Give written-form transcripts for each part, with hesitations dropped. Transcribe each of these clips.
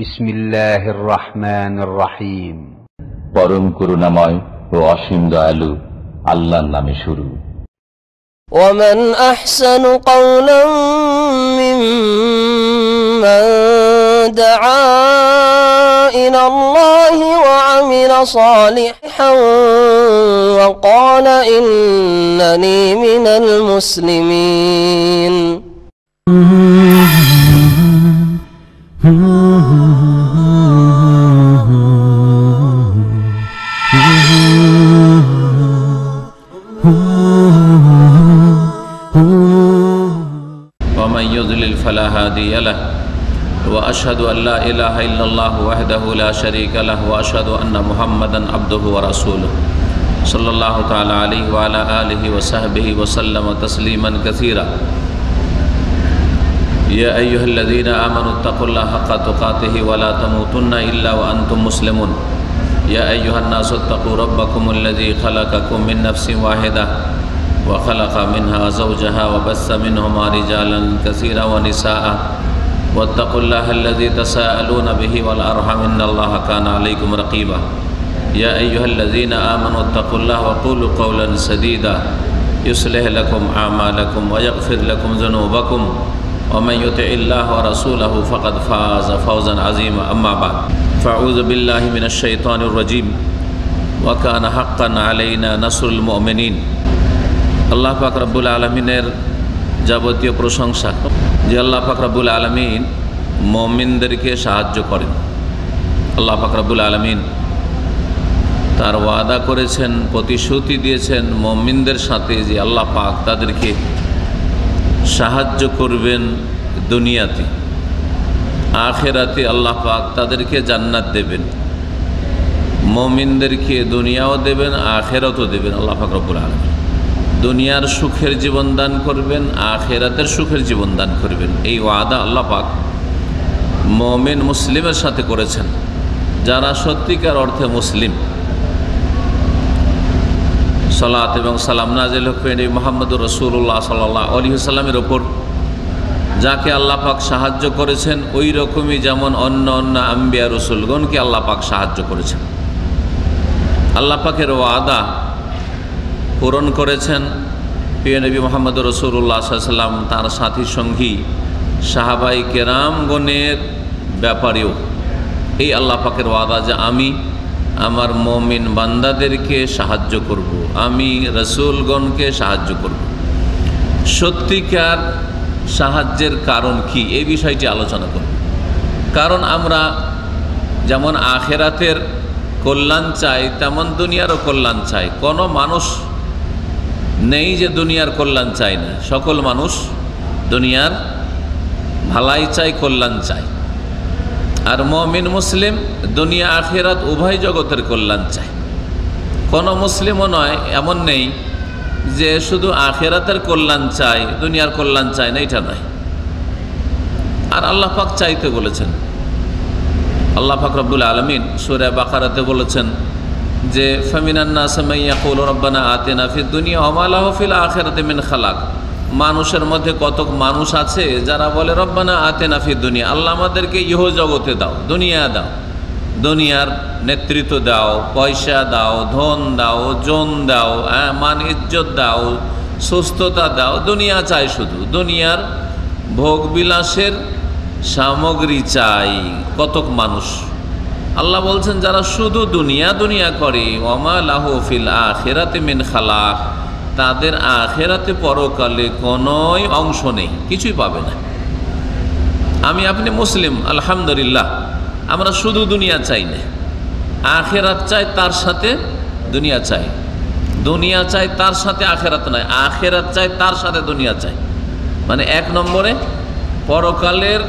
বিসমিল্লাহির রহমানির রহিম। পরম করুণাময় ও অসীম দয়ালু আল্লাহর নামে শুরু। ومن أحسن قولا ممن دعا إلى الله وعمل صالحا وقال إنني من المسلمين ومن يضلل فلا هادي له وأشهد أن لا إله إلا الله وحده لا شريك له وأشهد أن محمدا عبده ورسوله صلى الله تعالى عليه وعلى آله وصحبه وسلم تسليما كثيرا يا أيها الذين آمنوا اتقوا الله حق تقاته ولا تموتن إلا وأنتم مسلمون يا أيها الناس اتقوا ربكم الذي خلقكم من نفس واحدة وخلق منها زوجها وبث منهما رجالا كثيرا ونساء واتقوا الله الذي تساءلون به والأرحم إن الله كان عليكم رقيبا يا أيها الذين آمنوا اتقوا الله وقولوا قولا سديدا يصلح لكم أعمالكم ويغفر لكم ذنوبكم ومن يطع الله ورسوله فقد فاز فوزا عظيما أما بعد فأعوذ بالله من الشيطان الرجيم وكان حقا علينا نصر المؤمنين আল্লাহ পাক রব্বুল আলমিনের যাবতীয় প্রশংসা যে আল্লাহ পাক রব্বুল আলমিন মুমিনদেরকে সাহায্য করেন। আল্লাহ পাক রব্বুল আলমিন তার ওয়াদা করেছেন, প্রতিশ্রুতি দিয়েছেন মুমিনদের সাথে যে আল্লাহ পাক তাদেরকে সাহায্য করবেন দুনিয়াতে, আখিরাতে আল্লাহ পাক তাদেরকে জান্নাত দেবেন, মুমিনদেরকে দুনিয়াও দেবেন আখিরাতও দেবেন। আল্লাহ পাক রব্বুল আলমিন দুনিয়ার সুখের জীবন দান করবেন, আখিরাতের সুখের জীবন দান করবেন। এই ওয়াদা আল্লাহ পাক মুমিন মুসলিমের সাথে করেছেন, যারা সত্যিকার অর্থে মুসলিম। সালাত এবং সালাম নাজিল হোক মুহাম্মদুর রাসূলুল্লাহ সাল্লাল্লাহু আলাইহি ওয়াসাল্লামের ওপর, যাকে আল্লাহ পাক সাহায্য করেছেন ওই রকমই যেমন অন্য অন্য আম্বিয়া রসুলগণকে আল্লাহ পাক সাহায্য করেছেন। আল্লাহ পাকের ওয়াদা পূরণ করেছেন প্রিয় নবী মুহাম্মদ রাসূলুল্লাহ সাল্লাল্লাহু আলাইহি ওয়াসাল্লাম, তার সাথী সঙ্গী সাহাবাই কেরামগণের ব্যাপারেও এই আল্লাহ পাকের ওয়াদা যে আমি আমার মুমিন বান্দাদেরকে সাহায্য করব, আমি রাসূলগণকে সাহায্য করব। সত্যিকার সাহায্যের কারণ কি, এই বিষয়টি আলোচনা করব। কারণ আমরা যেমন আখিরাতের কল্যাণ চাই তেমন দুনিয়ারও কল্যাণ চাই। কোনো মানুষ নেই যে দুনিয়ার কল্যাণ চাই না, সকল মানুষ দুনিয়ার ভালাই চাই, কল্যাণ চাই। আর মুমিন মুসলিম দুনিয়া আখিরাত উভয় জগতের কল্যাণ চাই। কোনো মুসলিমও নয়, এমন নেই যে শুধু আখিরাতের কল্যাণ চাই, দুনিয়ার কল্যাণ চাই না, এটা নয়। আর আল্লাহ পাক চাইতে বলেছেন। আল্লাহ পাক রব্বুল আলামিন সূরা বাকারাতে বলেছেন যে ফামিনান নাস মান ইয়াকুলু রব্বানা আতিনা ফিদ দুনিয়া ওয়া মা লাহু ফিল আখিরাতি মিন খালাক। মানুষের মধ্যে কতক মানুষ আছে যারা বলে রব্বানা আতিনা ফিদ দুনিয়া, আল্লাহ আমাদেরকে ইহ জগতে দাও, দুনিয়া দাও, দুনিয়ার নেতৃত্ব দাও, পয়সা দাও, ধন দাও, জন দাও, মান ইজ্জত দাও, সুস্থতা দাও। দুনিয়া চাই, শুধু দুনিয়ার ভোগ বিলাসের সামগ্রী চাই কতক মানুষ। আল্লাহ বলছেন যারা শুধু দুনিয়া দুনিয়া করে ওয়ামা লাহু ফিল আখিরাতি মিন খালাক, তাদের আখিরাতে পরকালে কোনোই অংশ নেই, কিছুই পাবে না। আমি আপনি মুসলিম আলহামদুলিল্লাহ, আমরা শুধু দুনিয়া চাই না, আখিরাত চাই, তার সাথে দুনিয়া চাই। দুনিয়া চাই তার সাথে আখিরাত নয়, আখিরাত চাই তার সাথে দুনিয়া চাই। মানে এক নম্বরে পরকালের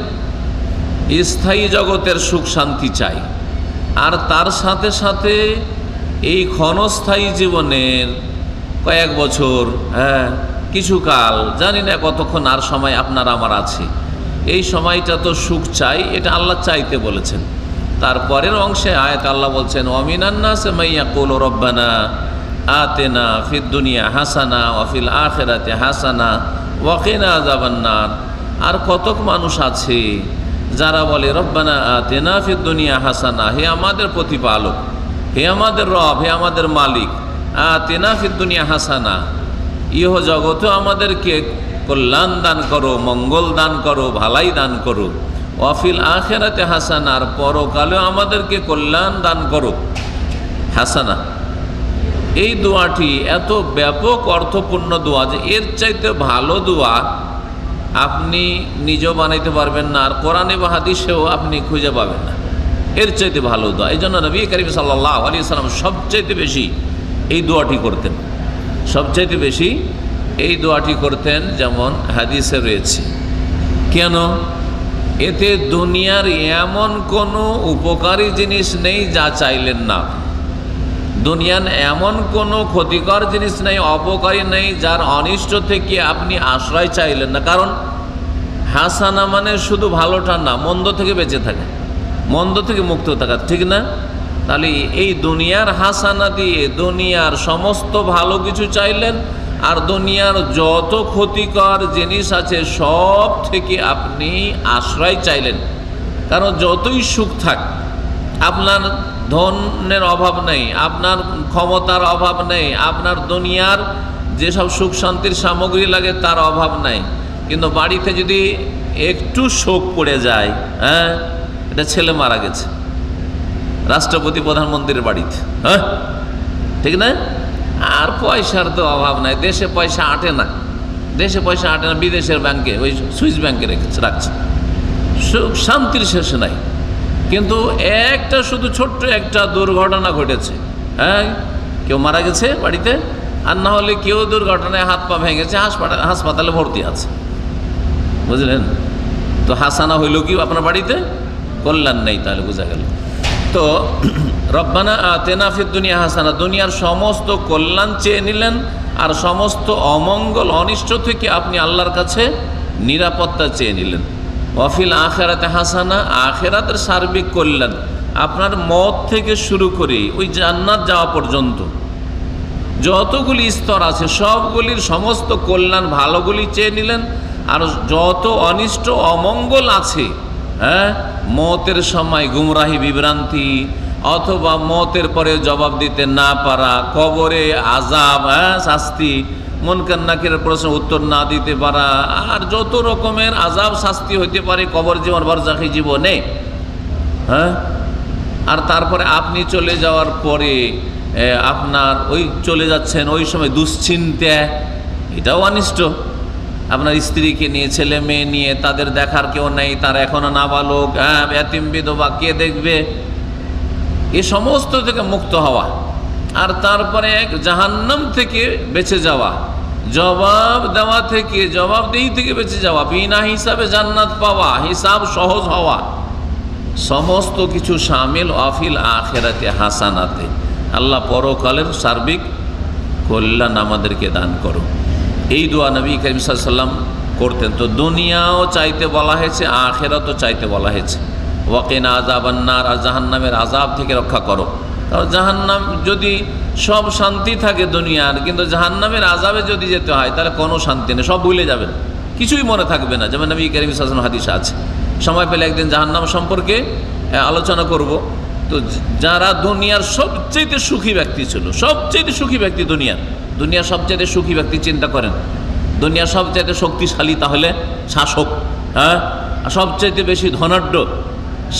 স্থায়ী জগতের সুখ শান্তি চাই, আর তার সাথে সাথে এই ক্ষণস্থায়ী জীবনের কয়েক বছর, কিছু কাল, জানি না কতক্ষণ আর সময় আপনার আমার আছে, এই সময়টা তো সুখ চাই, এটা আল্লাহ চাইতে বলেছেন। তারপরের অংশে আয়াত আল্লাহ বলছেন ওয়ামিনান নাস মান ইয়াকুলু রব্বানা আতিনা ফিদ দুনিয়া হাসানা ওয়া ফিল আখিরাতি হাসানা ওয়া কিনা আযাবান নার। আর কতক মানুষ আছে যারা বলে রব্বানা আতিনা ফিদ দুনিয়া হাসানা, হে আমাদের প্রতিপালক, হে আমাদের রব, হে আমাদের মালিক, আতিনা ফিদ দুনিয়া হাসানা, ইহ জগতে আমাদেরকে কল্যাণ দান করো, মঙ্গল দান করো, ভালাই দান করো, ওয়াফিল আখিরাতে হাসানা, আর পরকালেও আমাদেরকে কল্যাণ দান করো হাসানা। এই দোয়াটি এত ব্যাপক অর্থপূর্ণ দোয়া যে এর চাইতে ভালো দোয়া আপনি নিজেও বানাইতে পারবেন না, আর কোরআনে বা হাদিসেও আপনি খুঁজে পাবেন না এর চাইতে ভালো দোয়া। এই জন্য নবী করিম সাল্লাল্লাহু আলাইহি সাল্লাম সবচাইতে বেশি এই দোয়াটি করতেন, সবচাইতে বেশি এই দোয়াটি করতেন, যেমন হাদিসে রয়েছে। কেন? এতে দুনিয়ার এমন কোনো উপকারী জিনিস নেই যা চাইলেন না, দুনিয়ার এমন কোনো ক্ষতিকর জিনিস নেই, অপকারী নেই, যার অনিষ্ট থেকে আপনি আশ্রয় চাইলেন না। কারণ হাসানা মানে শুধু ভালোটা না, মন্দ থেকে বেঁচে থাকা, মন্দ থেকে মুক্ত থাকা, ঠিক না? তাহলে এই দুনিয়ার হাসানা দিয়ে দুনিয়ার সমস্ত ভালো কিছু চাইলেন, আর দুনিয়ার যত ক্ষতিকর জিনিস আছে সব থেকে আপনি আশ্রয় চাইলেন। কারণ যতই সুখ থাক, আপনার ধনের অভাব নেই, আপনার ক্ষমতার অভাব নেই, আপনার দুনিয়ার যেসব সুখ শান্তির সামগ্রী লাগে তার অভাব নাই, কিন্তু বাড়িতে যদি একটু শোক পড়ে যায়, হ্যাঁ, এটা ছেলে মারা গেছে রাষ্ট্রপতি প্রধানমন্ত্রীর বাড়িতে, হ্যাঁ, ঠিক না? আর পয়সার তো অভাব নাই, দেশে পয়সা আটে না, দেশে পয়সা আটে না, বিদেশের ব্যাংকে, ওই সুইস ব্যাংকে রাখছে, সুখ শান্তির শেষ নাই। কিন্তু একটা শুধু ছোট্ট একটা দুর্ঘটনা ঘটেছে, হ্যাঁ, কেউ মারা গেছে বাড়িতে, আর না হলে কেউ দুর্ঘটনায় হাত পা ভেঙেছে, হাসপাতালে ভর্তি আছে, বুঝলেন? তো হাসানা হইল কি আপনার বাড়িতে? কল্যাণ নেই, তাহলে বোঝা গেল। তো রব্বানা আতিনা ফিদ দুনিয়া হাসানা, দুনিয়ার সমস্ত কল্যাণ চেয়ে নিলেন, আর সমস্ত অমঙ্গল অনিষ্ট থেকে আপনি আল্লাহর কাছে নিরাপত্তা চেয়ে নিলেন। ওয়াফিল আখিরাতে হাসানা, আখিরাতের সার্বিক কল্যাণ, আপনার মত থেকে শুরু করে ওই জান্নাত যাওয়া পর্যন্ত যতগুলি স্তর আছে সবগুলির সমস্ত কল্যাণ ভালোগুলি চেয়ে নিলেন, আর যত অনিষ্ট অমঙ্গল আছে, হ্যাঁ, মতের সময় গুমরাহি বিভ্রান্তি, অথবা মতের পরে জবাব দিতে না পারা, কবরে আযাব, হ্যাঁ, শাস্তি, মুনকার নাকিরের প্রশ্ন উত্তর না দিতে পারা, আর যত রকমের আযাব শাস্তি হইতে পারে কবর জীবন, বারজাখী জীবনে, হ্যাঁ। আর তারপরে আপনি চলে যাওয়ার পরে আপনার ওই চলে যাচ্ছেন ওই সময় দুশ্চিন্তা, এটাও অনিষ্ট। আপনার স্ত্রীকে নিয়ে, ছেলে মেয়ে নিয়ে, তাদের দেখার কেউ নেই, তারা এখনো নাবালক, হ্যাঁ, এতিম বিধবা, কে দেখবে? এ সমস্ত থেকে মুক্ত হওয়া, আর তারপরে জাহান্নাম থেকে বেঁচে যাওয়া, জবাব দেওয়া থেকে, জবাবদেহি থেকে বেঁচে যাওয়া, বিনা হিসাবে জান্নাত পাওয়া, হিসাব সহজ হওয়া, সমস্ত কিছু শামিল ওয়াফিল আখিরাতে হাসানাতে। আল্লাহ পরকালের সার্বিক কল্যাণ আমাদেরকে দান করো। এই দোয়া নবী করিম সাল্লাল্লাহু আলাইহি ওয়াসাল্লাম করতেন। তো দুনিয়াও চাইতে বলা হয়েছে, আখিরাতও চাইতে বলা হয়েছে। ওয়াকিনা আযাবান্নার, আর জাহান্নামের আযাব থেকে রক্ষা করো। কারণ জাহান্নাম যদি সব শান্তি থাকে দুনিয়ার, কিন্তু জাহান্নামের আযাবে যদি যেতে হয় তাহলে কোনো শান্তি নেই, সব ভুলে যাবেন, কিছুই মনে থাকবে না। যেমন নবী করিম সাল্লাল্লাহু আলাইহি ওয়াসাল্লাম হাদিস আছে, সময় পেলে একদিন জাহান্নাম সম্পর্কে আলোচনা করব। তো যারা দুনিয়ার সবচেয়ে সুখী ব্যক্তি ছিল, সবচেয়ে সুখী ব্যক্তি দুনিয়ার সবচেয়ে সুখী ব্যক্তি, চিন্তা করেন, দুনিয়ার সবচেয়ে শক্তিশালী তাহলে শাসক, হ্যাঁ, সবচেয়ে বেশি ধনাঢ্য,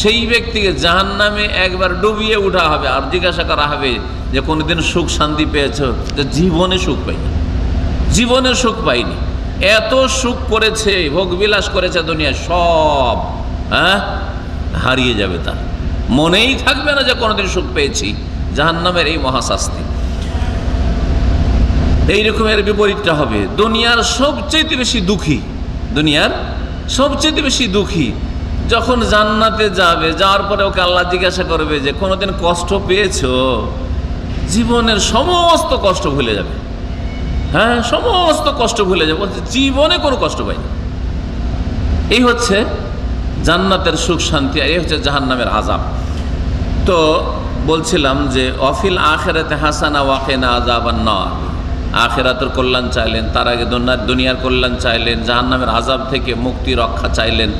সেই ব্যক্তিকে জাহান্নামে একবার ডুবিয়ে উঠা হবে, আর জিজ্ঞাসা করা হবে যে কোনোদিন সুখ শান্তি পেয়েছ? যে জীবনে সুখ পাইনি, জীবনে সুখ পাইনি, এত সুখ করেছে, ভোগবিলাস করেছে দুনিয়া, সব, হ্যাঁ, হারিয়ে যাবে, তার মনেই থাকবে না যে কোনোদিন সুখ পেয়েছি। জাহান্নামের এই মহাশাস্তি। এই রকমের বিপরীতটা হবে, দুনিয়ার সবচেয়ে বেশি দুঃখী, দুনিয়ার সবচেয়ে বেশি দুঃখী যখন জান্নাতে যাবে, যাওয়ার পরে ওকে আল্লাহ জিজ্ঞাসা করবে যে কোনোদিন কষ্ট পেয়েছো? জীবনের সমস্ত কষ্ট ভুলে যাবে, হ্যাঁ, সমস্ত কষ্ট ভুলে যাবে, বলছে জীবনে কোনো কষ্ট পাইনি। এই হচ্ছে জান্নাতের সুখ শান্তি, আর এই হচ্ছে জাহান্নামের আযাব। তো বলছিলাম যে অফিল আখিরাতে হাসানা ওয়াকিনা আযাবান্নার, আখিরাতের কল্যাণ চাইলেন, তার আগে দুনিয়ার কল্যাণ চাইলেন, জাহান্নামের আযাব থেকে মুক্তি রক্ষা চাইলেন।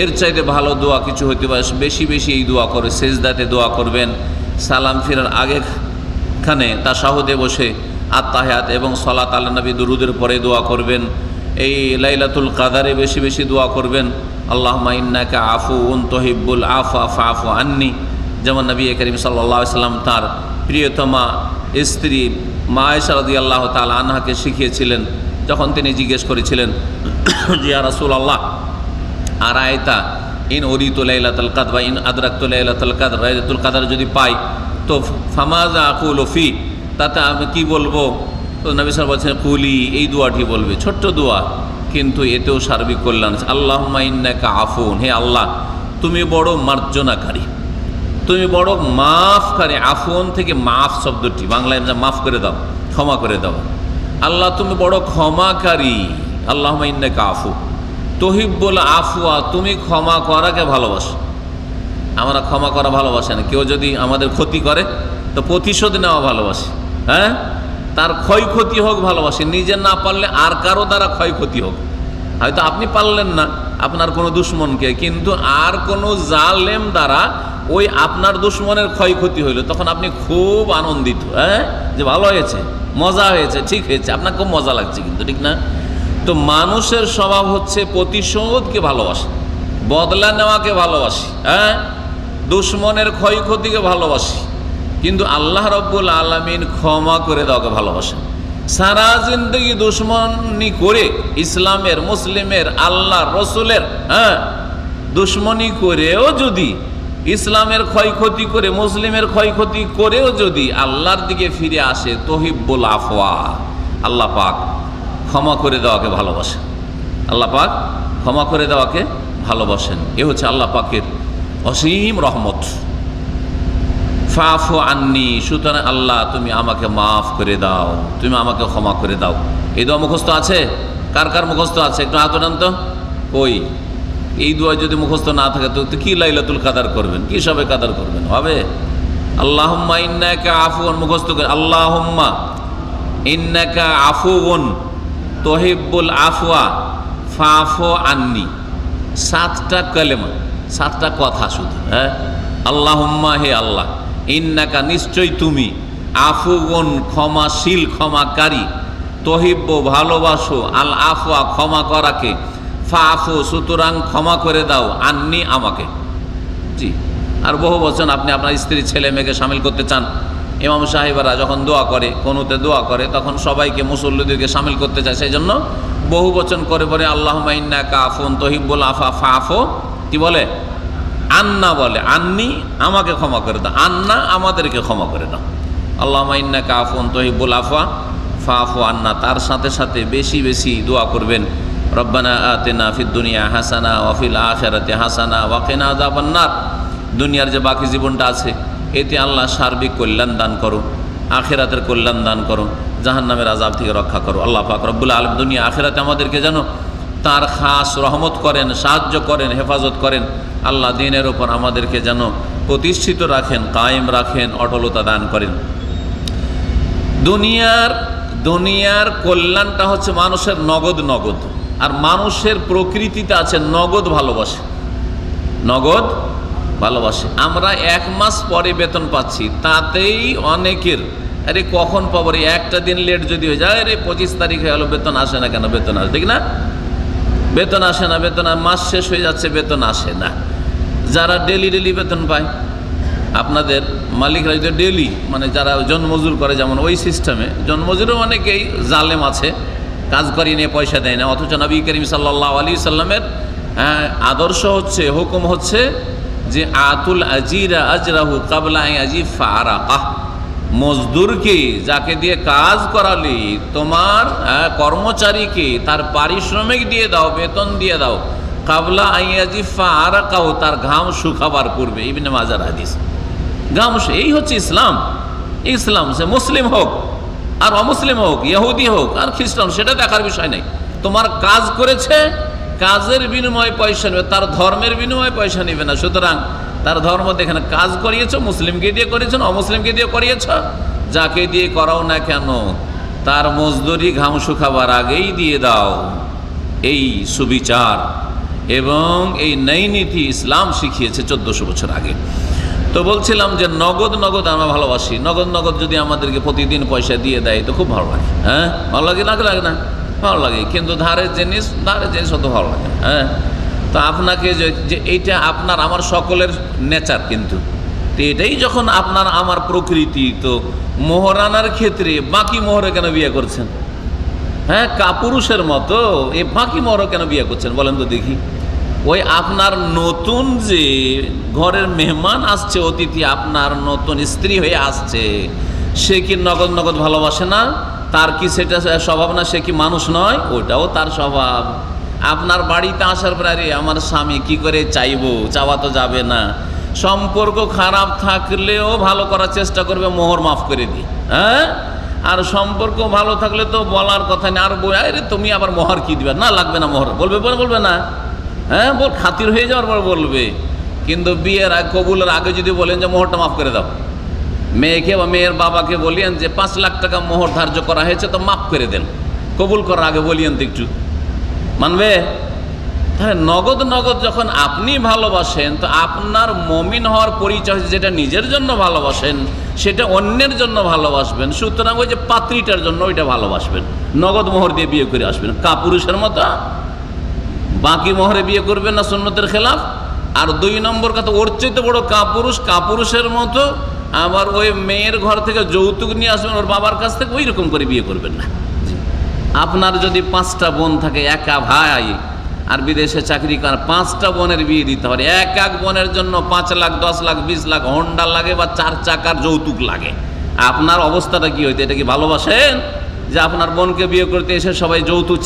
এর চাইতে ভালো দোয়া কিছু হইতে পারে। বেশি বেশি এই দোয়া করে, সেজদাতে দোয়া করবেন, সালাম ফিরার আগেখানে তাশাহুদে বসে আত্তাহিয়াত এবং সালাত আলা নবী দুরুদের পরে দোয়া করবেন। এই লাইলাতুল কাদারে বেশি বেশি দোয়া করবেন, আল্লাহুম্মা ইন্নাকা আফুউন তুহিব্বুল আফওয়া ফাআফু আন্নি। যেমন নবী করিম সাল্লাল্লাহু আলাইহি সাল্লাম তার প্রিয়তমা স্ত্রী মা আয়েশা রাদিয়াল্লাহু তাআলা আনহাকে শিখিয়েছিলেন, যখন তিনি জিজ্ঞেস করেছিলেন যে ইয়া রাসূলুল্লাহ আরায়তা ইন উরিতু লাইলাতুল কদর বা ইন আদরাকতু লাইলাতুল কদর, লাইলাতুল কদর যদি পাই তো ফামাযা আকুলু ফি, তাতে আমি কী বলবো? তো নবী সাল্লাল্লাহু আলাইহি ওয়াসাল্লাম কুলি, এই দোয়াটি বলবে, ছোট্ট দোয়া কিন্তু এতেও সার্বিক কল্যাণ। আল্লাহুম্মা ইন্নাকা আফুন, হে আল্লাহ তুমি বড় মার্জনাকারী, তুমি বড় মাফকারী। আফুন থেকে মাফ শব্দটি বাংলায় মাফ করে দাও, ক্ষমা করে দাও। আল্লাহ তুমি বড় ক্ষমাকারী। আল্লাহুম্মা ইন্নাকা আফু তুহিব্বুল আফওয়া, তুমি ক্ষমা করাকে ভালোবাসো। আমরা ক্ষমা করা ভালোবাসে না। কেউ যদি আমাদের ক্ষতি করে তো প্রতিশোধ নেওয়া ভালোবাসে, হ্যাঁ, তার ক্ষয়ক্ষতি হোক ভালোবাসে, নিজে না পারলে আর কারো দ্বারা ক্ষয়ক্ষতি হোক। হয়তো আপনি পারলেন না আপনার কোনো দুশ্মনকে, কিন্তু আর কোনো জালেম দ্বারা ওই আপনার দুশ্মনের ক্ষয়ক্ষতি হইল, তখন আপনি খুব আনন্দিত, হ্যাঁ, যে ভালো হয়েছে, মজা হয়েছে, ঠিক হয়েছে, আপনার খুব মজা লাগছে, কিন্তু ঠিক না? তো মানুষের স্বভাব হচ্ছে প্রতিশোধকে ভালোবাসে, বদলা নেওয়াকে ভালোবাসি, হ্যাঁ, দুশ্মনের ক্ষয়ক্ষতিকে ভালোবাসি। কিন্তু আল্লাহ রব্বুল আলামিন ক্ষমা করে দেওয়াকে ভালোবাসেন। সারা জিন্দগি দুশ্মনী করে ইসলামের, মুসলিমের, আল্লাহ রসুলের, হ্যাঁ, দুশ্মনী করেও যদি, ইসলামের ক্ষয়ক্ষতি করে, মুসলিমের ক্ষয়ক্ষতি করেও যদি আল্লাহর দিকে ফিরে আসে, তুহিব্বুল আফওয়া, আল্লাহ পাক ক্ষমা করে দেওয়াকে ভালোবাসেন। আল্লাহ পাক ক্ষমা করে দেওয়াকে ভালোবাসেন। এ হচ্ছে আল্লাহ পাকের অসীম রহমত। ফাফু আন্নি, সুতরাং আল্লাহ তুমি আমাকে মাফ করে দাও, তুমি আমাকে ক্ষমা করে দাও। এই দোয়া মুখস্থ আছে? কার কার মুখস্থ আছে? একটু হাত ওঠান তো। কই, এই দোয়া যদি মুখস্থ না থাকে তো কি লাইলাতুল কাদার করবেন, কি সবে কাদার করবেন? হবে আল্লাহুম্মা ইন্নাকা আফুউন মুখস্থ করে, আল্লাহুম্মা ইন্নাকা আফুউন তুহিব্বুল আফওয়া ফাফু আন্নি। 7টা কালেমা, 7টা কথা শুধু, হ্যাঁ। আল্লাহুম্মা, হে আল্লাহ, ইন্নাকা নিশ্চয় তুমি, আফুউন ক্ষমাশীল, ক্ষমাকারী, তুহিব্বু ভালোবাসো, আল আফওয়া ক্ষমা করাকে, ফাফু সুতরাং ক্ষমা করে দাও, আন্নি আমাকে। জি, আর বহু বচন আপনি আপনার স্ত্রী, ছেলে মেয়েকে সামিল করতে চান। ইমাম সাহেবরা যখন দোয়া করে, কোনুতে দোয়া করে, তখন সবাইকে, মুসল্লিদেরকে সামিল করতে চায়, সেই জন্য বহু বচন করে বলে আল্লাহুম্মা ইন্নাকা আফুন তুহিব্বুল আফওয়া ফাফু, কি বলে? আন্না বলে, আন্নি আমাকে ক্ষমা করে দাও, আন্না আমাদেরকে ক্ষমা করে দাও। আল্লাহুম্মা ইন্নাকা আফুন তুহিব্বুল আফওয়া ফাফু আন্না। তার সাথে সাথে বেশি বেশি দোয়া করবেন, রব্বানা আতিনা ফিদ দুনিয়া হাসানা ওয়া ফিল আখিরাতি হাসানা ওয়া কিনা আযাবান নার। দুনিয়ার যে বাকি জীবনটা আছে, এতে আল্লাহ সার্বিক কল্যাণ দান করো, আখিরাতের কল্যাণ দান করো, জাহান্নামের আযাব থেকে রক্ষা করো। আল্লাহ পাক রব্বুল আলামিন দুনিয়া আখিরাতে আমাদেরকে যেন তার খাস রহমত করেন, সাহায্য করেন, হেফাজত করেন। আল্লাহ দ্বীনের ওপর আমাদেরকে যেন প্রতিষ্ঠিত রাখেন, কায়েম রাখেন, অটলতা দান করেন। দুনিয়ার কল্যাণটা হচ্ছে মানুষের নগদ, আর মানুষের প্রকৃতিতে আছে নগদ ভালোবাসে, নগদ ভালোবাসে। আমরা 1 মাস পরে বেতন পাচ্ছি, তাতেই অনেকের আরে কখন পাবো রে, একটা দিন লেট যদি হয়ে যায়, আরে 25 তারিখ হয়ে গেল, বেতন আসে না কেন? বেতন আসে, ঠিক না? বেতন আসে না, বেতন মাস শেষ হয়ে যাচ্ছে, বেতন আসে না। যারা ডেলি বেতন পায়, আপনাদের মালিকরা যদি ডেলি, মানে যারা জনমজুর করে, যেমন ওই সিস্টেমে জনমজুরও অনেকেই জালেম আছে, কাজ করিয়ে নিয়ে পয়সা দেয় না। অথচ নবী করিম সাল্লাল্লাহু আলাইহি সাল্লামের আদর্শ হচ্ছে, হুকুম হচ্ছে যে আতুল আজিরা আজরাহু কাবলা আন ইয়াজিফা আরাকাহ। মজদুরকে, যাকে দিয়ে কাজ করালি, তোমার কর্মচারীকে তার পারিশ্রমিক দিয়ে দাও, বেতন দিয়ে দাও, কাবলা আন ইয়াজিফা আরাকাহু, তার ঘাম শুকাবার পূর্বে। ইবনে মাজার হাদিস। ঘাম, এই হচ্ছে ইসলাম। ইসলাম সে মুসলিম হোক আর অমুসলিম হোক, ইহুদি হোক আর খ্রিস্টান, সেটা দেখার বিষয় নেই। তোমার কাজ করেছে, কাজের বিনিময়ে পয়সা নেবে, তার ধর্মের বিনিময়ে পয়সা নেবে না। সুতরাং তার ধর্ম দেখে না, কাজ করিয়েছ, মুসলিমকে দিয়ে করিয়েছ, অমুসলিমকে দিয়ে করিয়েছ, যাকে দিয়ে করাও না কেন, তার মজদুরি ঘাম শুকাবার আগেই দিয়ে দাও। এই সুবিচার, এবং এই ন্যায় নীতি ইসলাম শিখিয়েছে 1400 বছর আগে। তো বলছিলাম যে নগদ নগদ আমরা ভালোবাসি। নগদ নগদ যদি আমাদেরকে প্রতিদিন পয়সা দিয়ে দেয় তো খুব ভালো লাগে। হ্যাঁ, ভালো লাগে না? লাগে না? ভালো লাগে। কিন্তু ধারের জিনিস অত ভালো লাগে না। হ্যাঁ, তো আপনাকে যে এইটা আপনার আমার সকলের নেচার, কিন্তু তো এটাই যখন আপনার আমার প্রকৃতি, তো মোহর আনার ক্ষেত্রে বাকি মোহরে কেন বিয়ে করছেন? হ্যাঁ, কাপুরুষের মতো এই বাকি মোহরে কেন বিয়ে করছেন বলেন তো দেখি। ওই আপনার নতুন যে ঘরের মেহমান আসছে, অতিথি আপনার নতুন স্ত্রী হয়ে আসছে, সে কি নগদ নগদ ভালোবাসে না? তার কি সেটা স্বভাব না? সে কি মানুষ নয়? ওটাও তার স্বভাব। আপনার বাড়িতে আসার পরে আমার স্বামী কি করে চাইবো, চাওয়া তো যাবে না। সম্পর্ক খারাপ থাকলেও ভালো করার চেষ্টা করবে, মোহর মাফ করে দিয়ে। হ্যাঁ, আর সম্পর্ক ভালো থাকলে তো বলার কথা নেই। আর আরে তুমি আবার মোহর কি দিবে? না, লাগবে না মোহর, বলবে না। হ্যাঁ, খাতির হয়ে যাওয়ার পর বলবে। কিন্তু বিয়ের কবুলের আগে যদি বলেন যে মোহরটা মাফ করে দাও, মেয়েকে বা মেয়ের বাবাকে বলিয়েন যে 5 লাখ টাকা মোহর ধার্য করা হয়েছে, তো মাফ করে দেন। কবুল করার আগে বলিয়েন তো একটু, মানবে? তাহলে নগদ নগদ যখন আপনি ভালোবাসেন, তো আপনার মমিন হওয়ার পরিচয় যেটা নিজের জন্য ভালোবাসেন সেটা অন্যের জন্য ভালোবাসবেন। সুতরাং ওই যে পাত্রীটার জন্য ওইটা ভালোবাসবেন, নগদ মোহর দিয়ে বিয়ে করে আসবেন। কাপুরুষের মতো বাকি মোহরে বিয়ে করবেন না, সুন্নতের খেলাফ। আর 2 নম্বর কথা, ওর চেয়ে বড় কাপুরুষের মতো আবার ওই মেয়ের ঘর থেকে যৌতুক নিয়ে আসবেন ওর বাবার কাছ থেকে, ওই রকম করে বিয়ে করবেন না। আপনার যদি 5টা বোন থাকে, একা ভাই আর বিদেশে চাকরি করার, 5টা বোনের বিয়ে দিতে হবে। এক বোনের জন্য 5 লাখ, 10 লাখ, 20 লাখ হন্ডা লাগে বা 4 চাকার যৌতুক লাগে। আপনার অবস্থাটা কি হইতে? এটা কি ভালোবাসেন যে আপনার বোনকে বিয়ে করতে এসে সবাই যৌতুক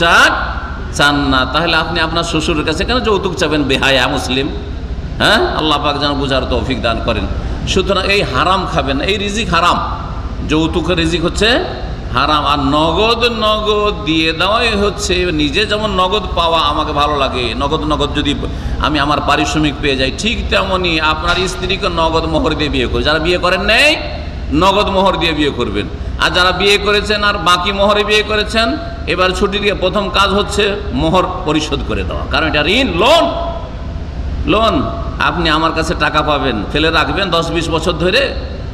চান না? তাহলে আপনি আপনার শ্বশুরের কাছে কেন যৌতুক চাবেন? বেহায়া মুসলিম। হ্যাঁ, আল্লাহ পাক যেন বুঝার তৌফিক দান করেন। সুতরাং এই হারাম খাবেন, এই রিজিক হারাম, যৌতুকের রিজিক হচ্ছে হারাম। আর নগদ নগদ দিয়ে দেওয়াই হচ্ছে, নিজে যেমন নগদ পাওয়া আমাকে ভালো লাগে, নগদ নগদ যদি আমি আমার পারিশ্রমিক পেয়ে যাই, ঠিক তেমনই আপনার স্ত্রীকে নগদ মোহর দিয়ে বিয়ে করে। যারা বিয়ে করেন নেই, নগদ মোহর দিয়ে বিয়ে করবেন। আর যারা বিয়ে করেছেন আর বাকি মোহরে বিয়ে করেছেন, এবার ছুটি দিয়ে প্রথম কাজ হচ্ছে মোহর পরিশোধ করে দেওয়া। কারণ এটা ঋণ, লোন। আপনি আমার কাছে টাকা পাবেন, ফেলে রাখবেন 10-20 বছর ধরে,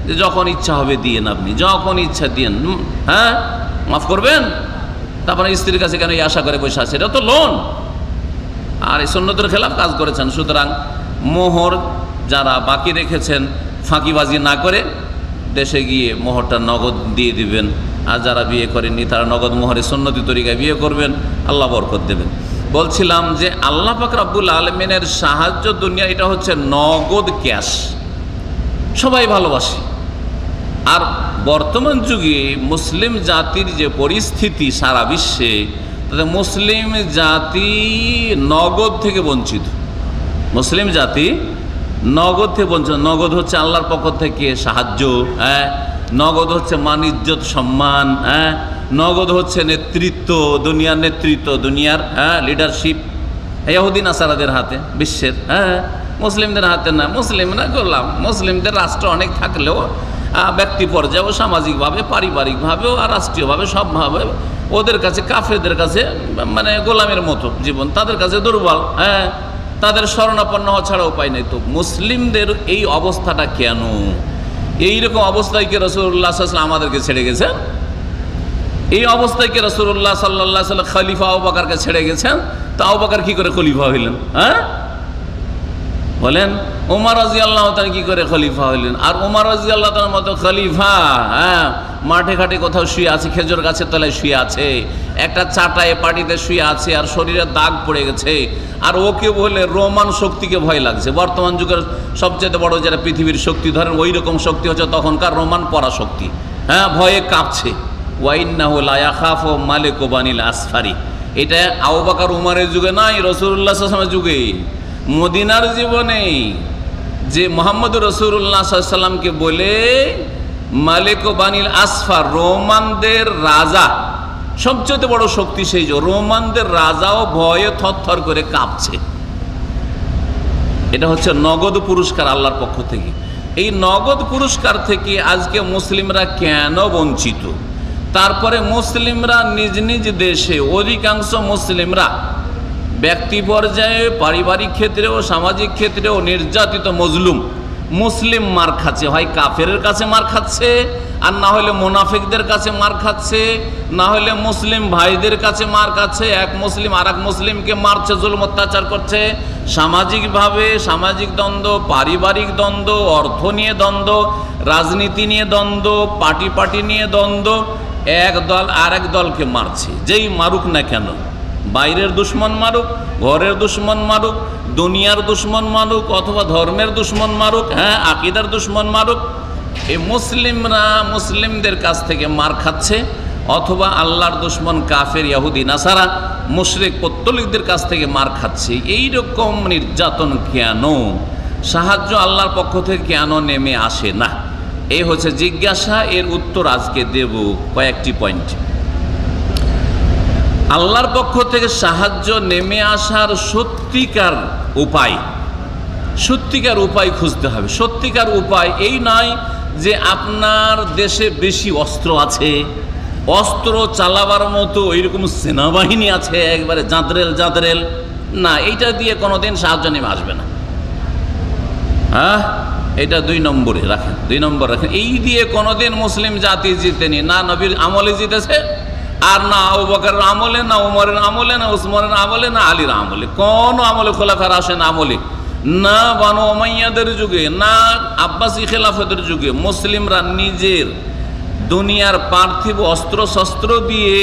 যে যখন ইচ্ছা হবে দিয়েন, আপনি যখন ইচ্ছা দিয়েন। হ্যাঁ, মাফ করবেন। তারপরে স্ত্রীর কাছে কেন এই আশা করে বসে আছে? এটা তো লোন। আর এই সুন্নতের খেলাফ কাজ করেছেন। সুতরাং মোহর যারা বাকি রেখেছেন, ফাঁকিবাজি না করে দেশে গিয়ে মোহরটা নগদ দিয়ে দিবেন। আর যারা বিয়ে করেননি তারা নগদ মোহরে সুন্নতি তরিকায় বিয়ে করবেন, আল্লাহ বরকত দেবেন। বলছিলাম যে আল্লাহ পাক রব্বুল আলামিনের সাহায্য দুনিয়া, এটা হচ্ছে নগদ ক্যাশ, সবাই ভালোবাসে। আর বর্তমান যুগে মুসলিম জাতির যে পরিস্থিতি সারা বিশ্বে, তাতে মুসলিম জাতি নগদ থেকে বঞ্চিত। মুসলিম জাতি নগদ থেকে বঞ্চিত। নগদ হচ্ছে আল্লাহর পক্ষ থেকে সাহায্য, হ্যাঁ, নগদ হচ্ছে মান ইজ্জত সম্মান, হ্যাঁ, নগদ হচ্ছে নেতৃত্ব, দুনিয়ার নেতৃত্ব, দুনিয়ার লিডারশিপ ইহুদি নাসারাদের হাতে, বিশ্বের। হ্যাঁ, মুসলিমদের হাতে না। মুসলিমরা গোলাম। মুসলিমদের রাষ্ট্র অনেক থাকলেও ব্যক্তি পর্যায়েও, সামাজিকভাবে, পারিবারিকভাবেও আর রাষ্ট্রীয়ভাবে সবভাবে ওদের কাছে, কাফেরদের কাছে মানে গোলামের মতো জীবন, তাদের কাছে দুর্বল। হ্যাঁ, তাদের শরণাপন্ন হওয়া ছাড়া উপায় নেই। তো মুসলিমদের এই অবস্থাটা কেন? এইরকম অবস্থায় কি রাসূলুল্লাহ সাল্লাল্লাহু আলাইহি ওয়াসাল্লাম আমাদেরকে ছেড়ে গেছেন? এই অবস্থায় কি রাসূলুল্লাহ সাল্লাল্লাহু আলাইহি ওয়াসাল্লাম খলিফা আবু বকরকে ছেড়ে গেছেন? তো আবু বকর কি করে খলিফা হইলেন? হ্যাঁ, বলেন। ওমর রাদিয়াল্লাহু তাআলা কি করে খলিফা হইলেন? আর ওমর রাদিয়াল্লাহু তাআলার মতো খলিফা, হ্যাঁ, মাঠে ঘাটে কোথাও শুয়ে আছে, খেজুর গাছের তলায় শুয়ে আছে, একটা চাটায় পাটিতে শুয়ে আছে, আর শরীরে দাগ পড়ে গেছে, আর ওকে বলে রোমান শক্তিকে ভয় লাগছে। বর্তমান যুগের সবচেয়ে বড় যারা পৃথিবীর শক্তি ধরেন, ওই রকম শক্তি হচ্ছে তখনকার রোমান পরাশক্তি। হ্যাঁ, ভয়ে কাঁপছে। ওয়াইন্নাহু লা ইয়াখাফু মালিকু বানিল আসফারি। এটা আবু বকর উমরের যুগে নাই, রাসূলুল্লাহ সাল্লাল্লাহু আলাইহি ওয়াসাল্লামের যুগে, মদিনার জীবনে যে মুহাম্মদুর রাসূলুল্লাহ সাল্লাল্লাহু আলাইহি ওয়াসাল্লামকে বলে মালিক বানিল আসফার, রোমানদের রাজা, সবচেয়ে বড় শক্তি সেই যে রোমানদের রাজাও ভয়ে থরথর করে কাঁপছে। এটা হচ্ছে নগদ পুরস্কার আল্লাহর পক্ষ থেকে। এই নগদ পুরস্কার থেকে আজকে মুসলিমরা কেন বঞ্চিত? তারপরে মুসলিমরা নিজ নিজ দেশে, অধিকাংশ মুসলিমরা ব্যক্তি পর্যায়ে, পারিবারিক ক্ষেত্রেও, সামাজিক ক্ষেত্রেও নির্যাতিত মজলুম মুসলিম মার খাচ্ছে, হয় কাফেরের কাছে মার খাচ্ছে, আর না হলে মুনাফিকদের কাছে মার খাচ্ছে, না হলে মুসলিম ভাইদের কাছে মার খাচ্ছে। এক মুসলিম আর এক মুসলিমকে মারছে, জুলুম অত্যাচার করছে। সামাজিকভাবে সামাজিক দ্বন্দ্ব, পারিবারিক দ্বন্দ্ব, অর্থ নিয়ে দ্বন্দ্ব, রাজনীতি নিয়ে দ্বন্দ্ব, পার্টি নিয়ে দ্বন্দ্ব, এক দল আর এক দলকে মারছে। যেই মারুক না কেন, বাইরের দুশ্মন মারুক, ঘরের দুশ্মন মারুক, দুনিয়ার দুশ্মন মারুক, অথবা ধর্মের দুশ্মন মারুক, হ্যাঁ আকীদার দুশ্মন মারুক, এই মুসলিমরা মুসলিমদের কাছ থেকে মার খাচ্ছে, অথবা আল্লাহর দুশ্মন কাফের, ইহুদি, নাসারা, মুশরিক, পৌত্তলিকদের কাছ থেকে মার খাচ্ছে। এই রকম নির্যাতন কেন, সাহায্য আল্লাহর পক্ষ থেকে কেন নেমে আসে না? এই হচ্ছে জিজ্ঞাসা। এর উত্তর আজকে দেব কয়েকটি পয়েন্ট। আল্লাহর পক্ষ থেকে সাহায্য নেমে আসার সত্যিকার উপায় খুঁজতে হবে। সত্যিকার উপায় এই নয় যে আপনার দেশে বেশি অস্ত্র আছে, অস্ত্র চালাবার মতো ওইরকম সেনাবাহিনী আছে, একবারে জাঁদরেল না, এইটা দিয়ে কোনোদিন সাহায্য নেমে আসবে না। হ্যাঁ, এটা 2 নম্বরে রাখেন, 2 নম্বর রাখেন। এই দিয়ে কোনোদিন মুসলিম জাতি জিতেনি, না নবীর আমলে জিতেছে, আর না আবু বকরের আমলে, না উমরের আমলে, না উসমানের আমলে, না আলীর আমলে, কোন আমলে, খোলাফায়ে রাশিদিন আমলে, না বানু উমাইয়াদের যুগে, না আব্বাসী খেলাফতের যুগে মুসলিমরা নিজের দুনিয়ার পার্থিব অস্ত্র শস্ত্র দিয়ে,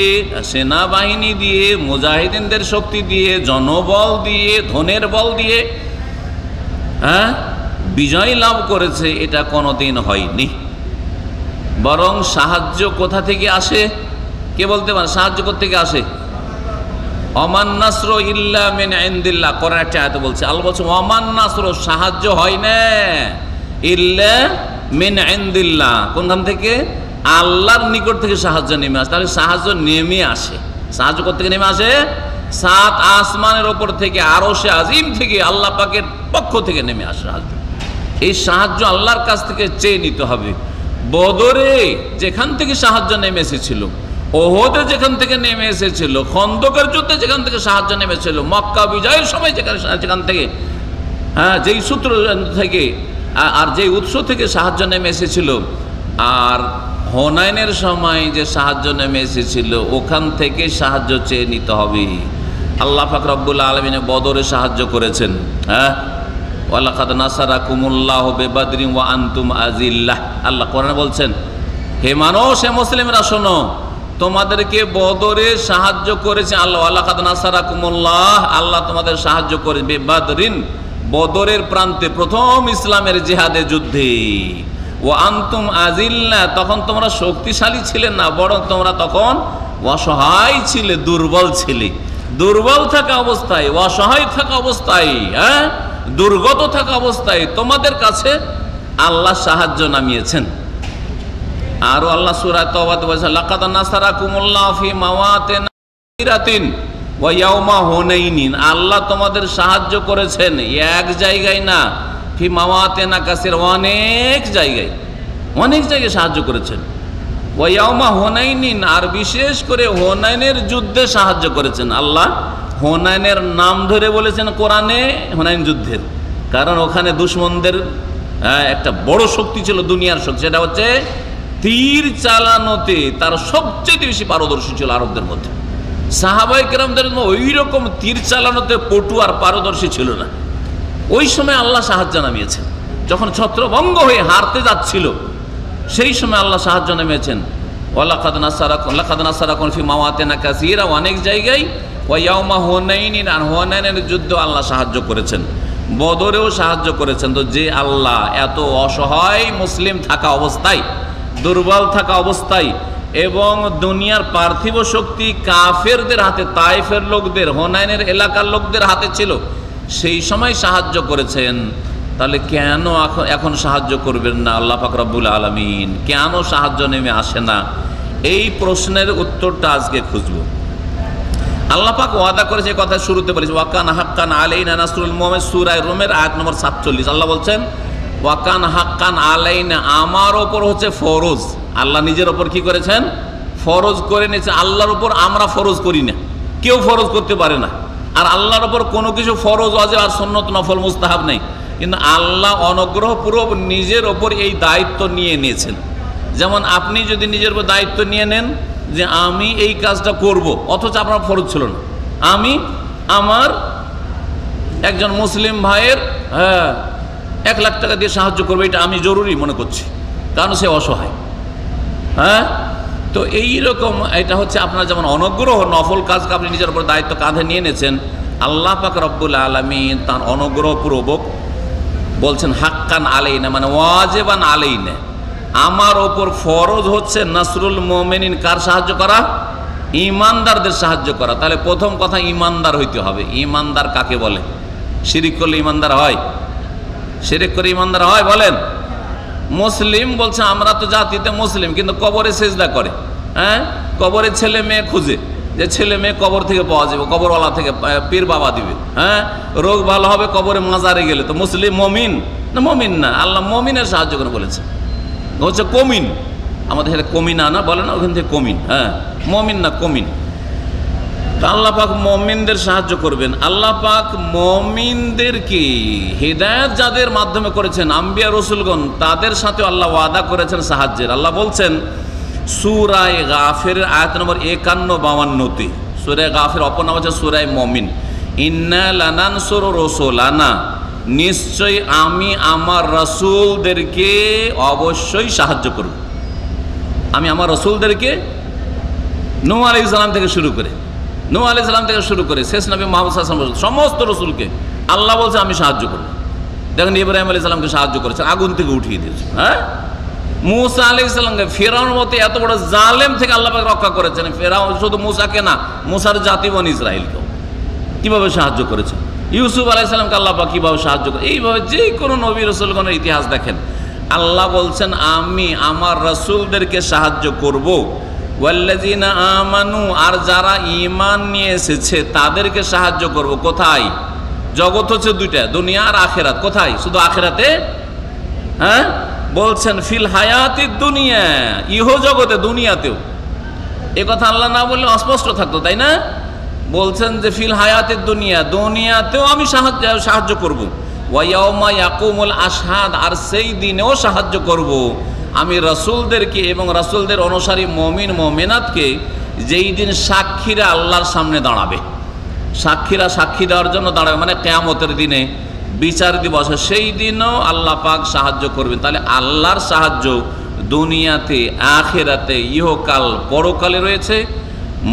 সেনাবাহিনী দিয়ে, মুজাহিদিনদের শক্তি দিয়ে, জনবল দিয়ে, ধনের বল দিয়ে হ্যাঁ বিজয় লাভ করেছে, এটা কোনোদিন হয়নি। বরং সাহায্য কোথা থেকে আসে? কে বলতে পারে সাহায্য কোথা থেকে আসে? ওমান নাসরু ইল্লা মিন ইনদিল্লাহ। কোরআন একটা আয়াতে বলছে, আল্লাহ বলছে ওমান নাসরু, সাহায্য হয় না ইল্লা মিন ইনদিল্লাহ। কোনখান থেকে? আল্লাহর নিকট থেকে সাহায্য নেমে আসে। তাহলে সাহায্য নেমে আসে, সাহায্য কোথা থেকে নেমে আসে? 7 আসমানের ওপর থেকে, আরশে আজিম থেকে, আল্লাহ পাকের পক্ষ থেকে নেমে আসে সাহায্য। এই সাহায্য আল্লাহর কাছ থেকে চেয়ে নিতে হবে। বদরে যেখান থেকে সাহায্য নেমে এসেছিল, ওহদে যেখান থেকে নেমে এসেছিল, খন্দকের যুদ্ধে যেখান থেকে সাহায্য নেমেছিল, মক্কা বিজয়ের সময় যেখান থেকে, হ্যাঁ যেই সূত্র থেকে আর যেই উৎস থেকে সাহায্য নেমে এসেছিল, আর হুনাইনের সময় যে সাহায্য নেমে এসেছিল, ওখান থেকে সাহায্য চেয়ে নিতে হবে। আল্লাহ পাক রব্বুল আলামিন বদরে সাহায্য করেছেন। হ্যাঁ, ওয়ালাকাদ নাসারাকুমুল্লাহু বিবাদরিন ওয়া আনতুম আযিল্লাহ। আল্লাহ কোরআনে বলছেন, হে মানুষ, হে মুসলিমরা শোনো, তোমাদেরকে বদরে সাহায্য করেছে আল্লাহ। ওয়ালাকাদ নাসারাকুমুল্লাহ, আল্লাহ তোমাদের সাহায্য করে বিবাদরিন, বদরের প্রান্তে, প্রথম ইসলামের জিহাদে যুদ্ধে। ওয়া আনতুম আযিল্লাহ, তখন তোমরা শক্তিশালী ছিলে না, বরং তোমরা তখন অসহায় ছিলে, দুর্বল ছিলে। দুর্বল থাকা অবস্থায়, অসহায় থাকা অবস্থায়, হ্যাঁ দুর্গত থাকা অবস্থায় তোমাদের কাছে আল্লাহ সাহায্য নামিয়েছেন। আর আল্লাহ সূরা তাওবাতে বলেছেন, লাকাদ নাসারাকুমুল্লাহু ফি মাওয়াতিন কাসীরাতিন ওয়া ইয়াউমা হুনাইনিন। আল্লাহ তোমাদের সাহায্য করেছেন এক জায়গায় না, ফি মাওয়াতিন কাসীর, অনেক জায়গায় সাহায্য করেছেন। ওয়া ইয়াউমা হুনাইনিন, আর বিশেষ করে হুনাইনের যুদ্ধে সাহায্য করেছেন আল্লাহ। হুনাইনের নাম ধরে বলেছেন কোরআনে, হুনাইন যুদ্ধের, কারণ ওখানে দুশমনদের একটা বড় শক্তি ছিল, দুনিয়ার শক্তি, সেটা হচ্ছে তীর চালানোতে তার সবচেয়ে বেশি পারদর্শী ছিল আরবদের মধ্যে। সাহাবায়ে কেরামদের ওই রকম তীর চালানোতে পটু আর পারদর্শী ছিল না। ওই সময় আল্লাহ সাহায্য নামিয়েছেন, যখন ছত্রভঙ্গ হয়ে হারতে যাচ্ছিল, সেই সময় আল্লাহ সাহায্য নামিয়েছেন। ওয়ালাকাদ নাসারাকুম ফি মাওয়াতিন কাসীরা, অনেক জায়গায়, ওয়া ইয়াউমা হুনাইনিন, আর হুনাইনের যুদ্ধে আল্লাহ সাহায্য করেছেন, বদরেও সাহায্য করেছেন। তো যে আল্লাহ এত অসহায় মুসলিম থাকা অবস্থায়, দুর্বল থাকা অবস্থায়, এবং দুনিয়ার পার্থিব শক্তি কাফেরদের হাতে, তায়েফের লোকদের, হুনাইনের এলাকার লোকদের হাতে ছিল, সেই সময় সাহায্য করেছেন, তাহলে কেন এখন সাহায্য করবেন না আল্লাহ পাক রব্বুল আলামিন? কেন সাহায্য নেমে আসে না? এই প্রশ্নের উত্তরটা আজকে খুঁজব। আল্লাহ পাক ওয়াদা করেছে, কথা শুরুতে বলেছে, ওয়াকান হাক্কান আলাইনা নাসরুল মুমিনিন, সূরা রুমের আয়াত নম্বর 47। আল্লাহ বলছেন, ওয়াকান হাক্কান আলাইনা, আমার ওপর হচ্ছে ফরজ। আল্লাহ নিজের ওপর কি করেছেন? ফরজ করে নিয়েছে। আল্লাহর ওপর আমরা ফরজ করি না, কেউ ফরজ করতে পারে না। আর আল্লাহর ওপর কোনো কিছু ফরজ ওয়াজিব আর সুন্নত নফল মুস্তাহাব নেই, কিন্তু আল্লাহ অনুগ্রহপূর্বক নিজের ওপর এই দায়িত্ব নিয়ে নিয়েছেন। যেমন আপনি যদি নিজের উপর দায়িত্ব নিয়ে নেন যে আমি এই কাজটা করব, অথচ আপনার ফরজ ছিল না, আমি আমার একজন মুসলিম ভাইয়ের 1 লাখ টাকা দিয়ে সাহায্য করবো, এটা আমি জরুরি মনে করছি, কারণ সে অসহায়। তো এইরকম এটা হচ্ছে আপনার যেমন অনুগ্রহ, নফল কাজকে আপনি নিজের উপর দায়িত্ব কাঁধে নিয়ে নিয়েছেন। আল্লাহ পাক রব্বুল আলামিন তার অনুগ্রহপূর্বক বলছেন হাক্কান আলাইনা, মানে ওয়াজিবান আলাইনা, আমার ওপর ফরজ হচ্ছে নাসরুল মুমিনিন, কার সাহায্য করা? ঈমানদারদের সাহায্য করা। তাহলে প্রথম কথা ঈমানদার হইতে হবে। ঈমানদার কাকে বলে? শিরিক করলে ঈমানদার হয়? শিরিক করে ঈমানদার হয় বলেন? মুসলিম বলছে আমরা তো জাতিতে মুসলিম, কিন্তু কবরে সেজদা করে, কবরে ছেলে মেয়ে খুঁজে, যে ছেলে মেয়ে কবর থেকে পাওয়া যাবে, কবরওয়ালা থেকে পীর বাবা দিবে, রোগ ভালো হবে কবরে মাজারে গেলে, তো মুসলিম মমিন না? মমিন না। আল্লাহ মমিনের সাহায্য করে বলেছে, হচ্ছে কমিন। আমাদের এখানে কমিনা না বলে না, ওখান থেকে কমিন, মমিন না কমিন। আল্লাহ পাক মমিনদের সাহায্য করবেন। আল্লাহ পাক মমিনদেরকে হিদায়াত যাদের মাধ্যমে করেছেন, আম্বিয়া রসুলগণ, তাদের সাথে আল্লাহ ওয়াদা করেছেন সাহায্যের। আল্লাহ বলছেন সূরা গাফির আয়াত নম্বর 51-52-তে, সূরা গাফির অপর নাম হচ্ছে সূরা মুমিন। ইন্না লানানসুরু রুসুলানা, নিশ্চয়ই আমি আমার রসুলদেরকে অবশ্যই সাহায্য করব। আমি আমার রসুলদেরকে নূহ আলাইহিস সালাম থেকে শুরু করে, নূহ আলাইহিস সালাম থেকে শুরু করে শেষ নবী মুহাম্মদ সাল্লাল্লাহু আলাইহি ওয়াসাল্লাম সমস্ত রসুলকে আল্লাহ বলছে আমি সাহায্য করব। দেখেন ইব্রাহিম আলাইহিস সালামকে সাহায্য করেছেন, আগুন থেকে উঠিয়ে দিয়েছে। মূসা আলাইহিস সালামকে ফিরআউনের মতো এত বড় জালেম থেকে আল্লাহ পাক রক্ষা করেছেন। ফিরআউন শুধু মূসাকে না, মূসার জাতি বনি ইসরাইলকেও কিভাবে সাহায্য করেছে। ইউসুফ আলাইহিস সালামকে আল্লাহ পাক কিভাবে সাহায্য করে। এইভাবে যে কোনো নবী রাসূলগণের ইতিহাস দেখেন, আল্লাহ বলছেন আমি আমার রাসূলদেরকে সাহায্য করব। ওয়াল্লাযিনা আমানু, আর যারা ঈমান নিয়ে এসেছে তাদেরকে সাহায্য করব। কোথায়? জগৎ হচ্ছে দুইটা, দুনিয়া আর আখিরাত। কোথায়? শুধু আখিরাতে? বলছেন ফিল হায়াতিদ দুনিয়া, ইহ জগতে, দুনিয়াতেও। এ কথা আল্লাহ না বললে অস্পষ্ট থাকতো, তাই না? বলছেন যে ফিল হায়াতিদ দুনিয়া, দুনিয়াতেও আমি সাহায্য করব। ওয়া ইয়াউমা ইয়াকুমুল আশহাদ, আর সেই দিনেও সাহায্য করব আমি রাসূলদেরকে এবং রাসূলদের অনুসারী মুমিন মুমিনাতকে, যেই দিন সাক্ষীরা আল্লাহর সামনে দাঁড়াবে। সাক্ষীরা সাক্ষী দেওয়ার জন্য দাঁড়াবে, মানে কিয়ামতের দিনে, বিচার দিবসে, সেই দিনও আল্লাহ পাক সাহায্য করবেন। তাহলে আল্লাহর সাহায্য দুনিয়াতে, আখিরাতে, ইহকাল, পরকালে রয়েছে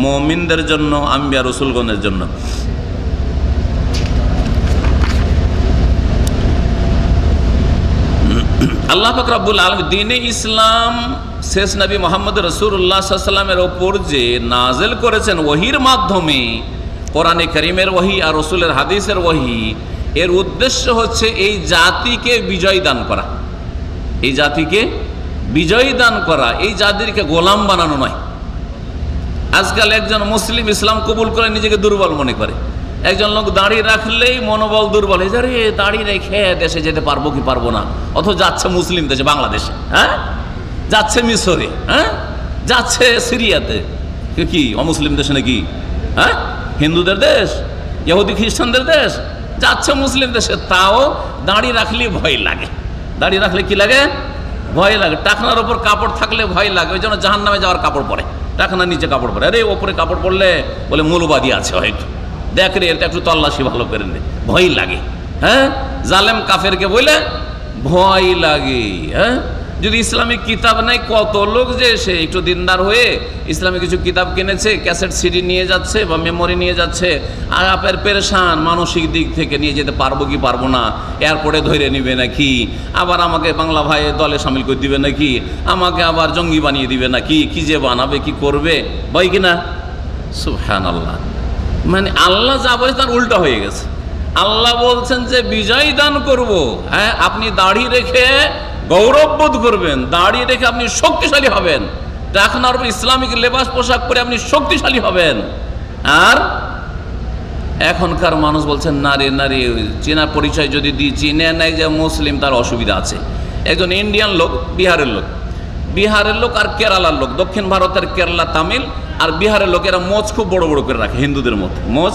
মুমিনদের জন্য, আম্বিয়া রাসূলগণের জন্য। আল্লাহ পাক রব্বুল আলামিন দ্বীনে ইসলাম শেষ নবী মুহাম্মদ রাসূলুল্লাহ সাল্লাল্লাহু আলাইহি ওয়াসাল্লামের ওপর যে নাযিল করেছেন ওহীর মাধ্যমে, কোরআনে কারীমের ওহী আর রাসূলের হাদিসের ওহী, এর উদ্দেশ্য হচ্ছে এই জাতিকে বিজয় দান করা। এই জাতিকে বিজয় দান করা, এই জাতিকে গোলাম বানানো নয়। আজকাল একজন মুসলিম ইসলাম কবুল করে নিজেকে দুর্বল মনে করে। একজন লোক দাড়ি রাখলেই মনোবল দুর্বল হয়ে যায়, দাড়ি রেখে দেশে যেতে পারবো কি পারবো না। অথচ যাচ্ছে মুসলিম দেশে, বাংলাদেশে, যাচ্ছে মিশরে, যাচ্ছে সিরিয়াতে, কি অমুসলিম দেশে নাকি? হিন্দুদের দেশ, ইহুদি খ্রিস্টানদের দেশ, যাচ্ছে মুসলিম দেশে। তাও দাড়ি রাখলে ভয় লাগে। দাড়ি রাখলে কি লাগে? ভয় লাগে। টাকনার ওপর কাপড় থাকলে ভয় লাগে, ওই জন্য জাহান্নামে যাওয়ার কাপড় পরে, টাকনার নিচে কাপড় পরে। আরে ওপরে কাপড় পরলে বলে মৌলবাদী আছে হয়তো, দেখ রে এটা একটু তল্লাশি ভালো করে নে, ভয় লাগে। জালেম কাফেরকে বলে ভয় লাগে। যদি ইসলামিক কিতাব নাই, কত লোক যে সে একটু দিনদার হয়ে ইসলামিক কিছু কিতাব কিনেছে, ক্যাসেট সিডি নিয়ে যাচ্ছে বা মেমোরি নিয়ে যাচ্ছে, আর আপনার পেরেশান মানসিক দিক থেকে নিয়ে যেতে পারবো কি পারবো না, এয়ারপোর্টে ধরে নিবে নাকি, আবার আমাকে বাংলা ভাই দলে সামিল করে দিবে নাকি, আমাকে আবার জঙ্গি বানিয়ে দিবে নাকি, কি যে বানাবে, কি করবে, ভয় কিনা? সুবহানাল্লাহ। মানে আল্লাহ যা বলছে তার উল্টা হয়ে গেছে। আল্লাহ বলছেন যে বিজয় দান করব। আপনি দাড়ি রেখে গৌরববোধ করবেন, দাড়ি রেখে আপনি শক্তিশালী হবেন, টাকনার উপর ইসলামিক লেবাস পোশাক পরে আপনি শক্তিশালী হবেন। আর এখনকার মানুষ বলছেন নারী নারী চেনা পরিচয় যদি দিই, চিনে নেয় যে মুসলিম, তার অসুবিধা আছে। একজন ইন্ডিয়ান লোক, বিহারের লোক, বিহারের লোক আর কেরালার লোক, দক্ষিণ ভারতের কেরালা তামিল আর বিহারের লোক, এরা মোজ খুব বড় বড় করে রাখে হিন্দুদের মতো, মোজ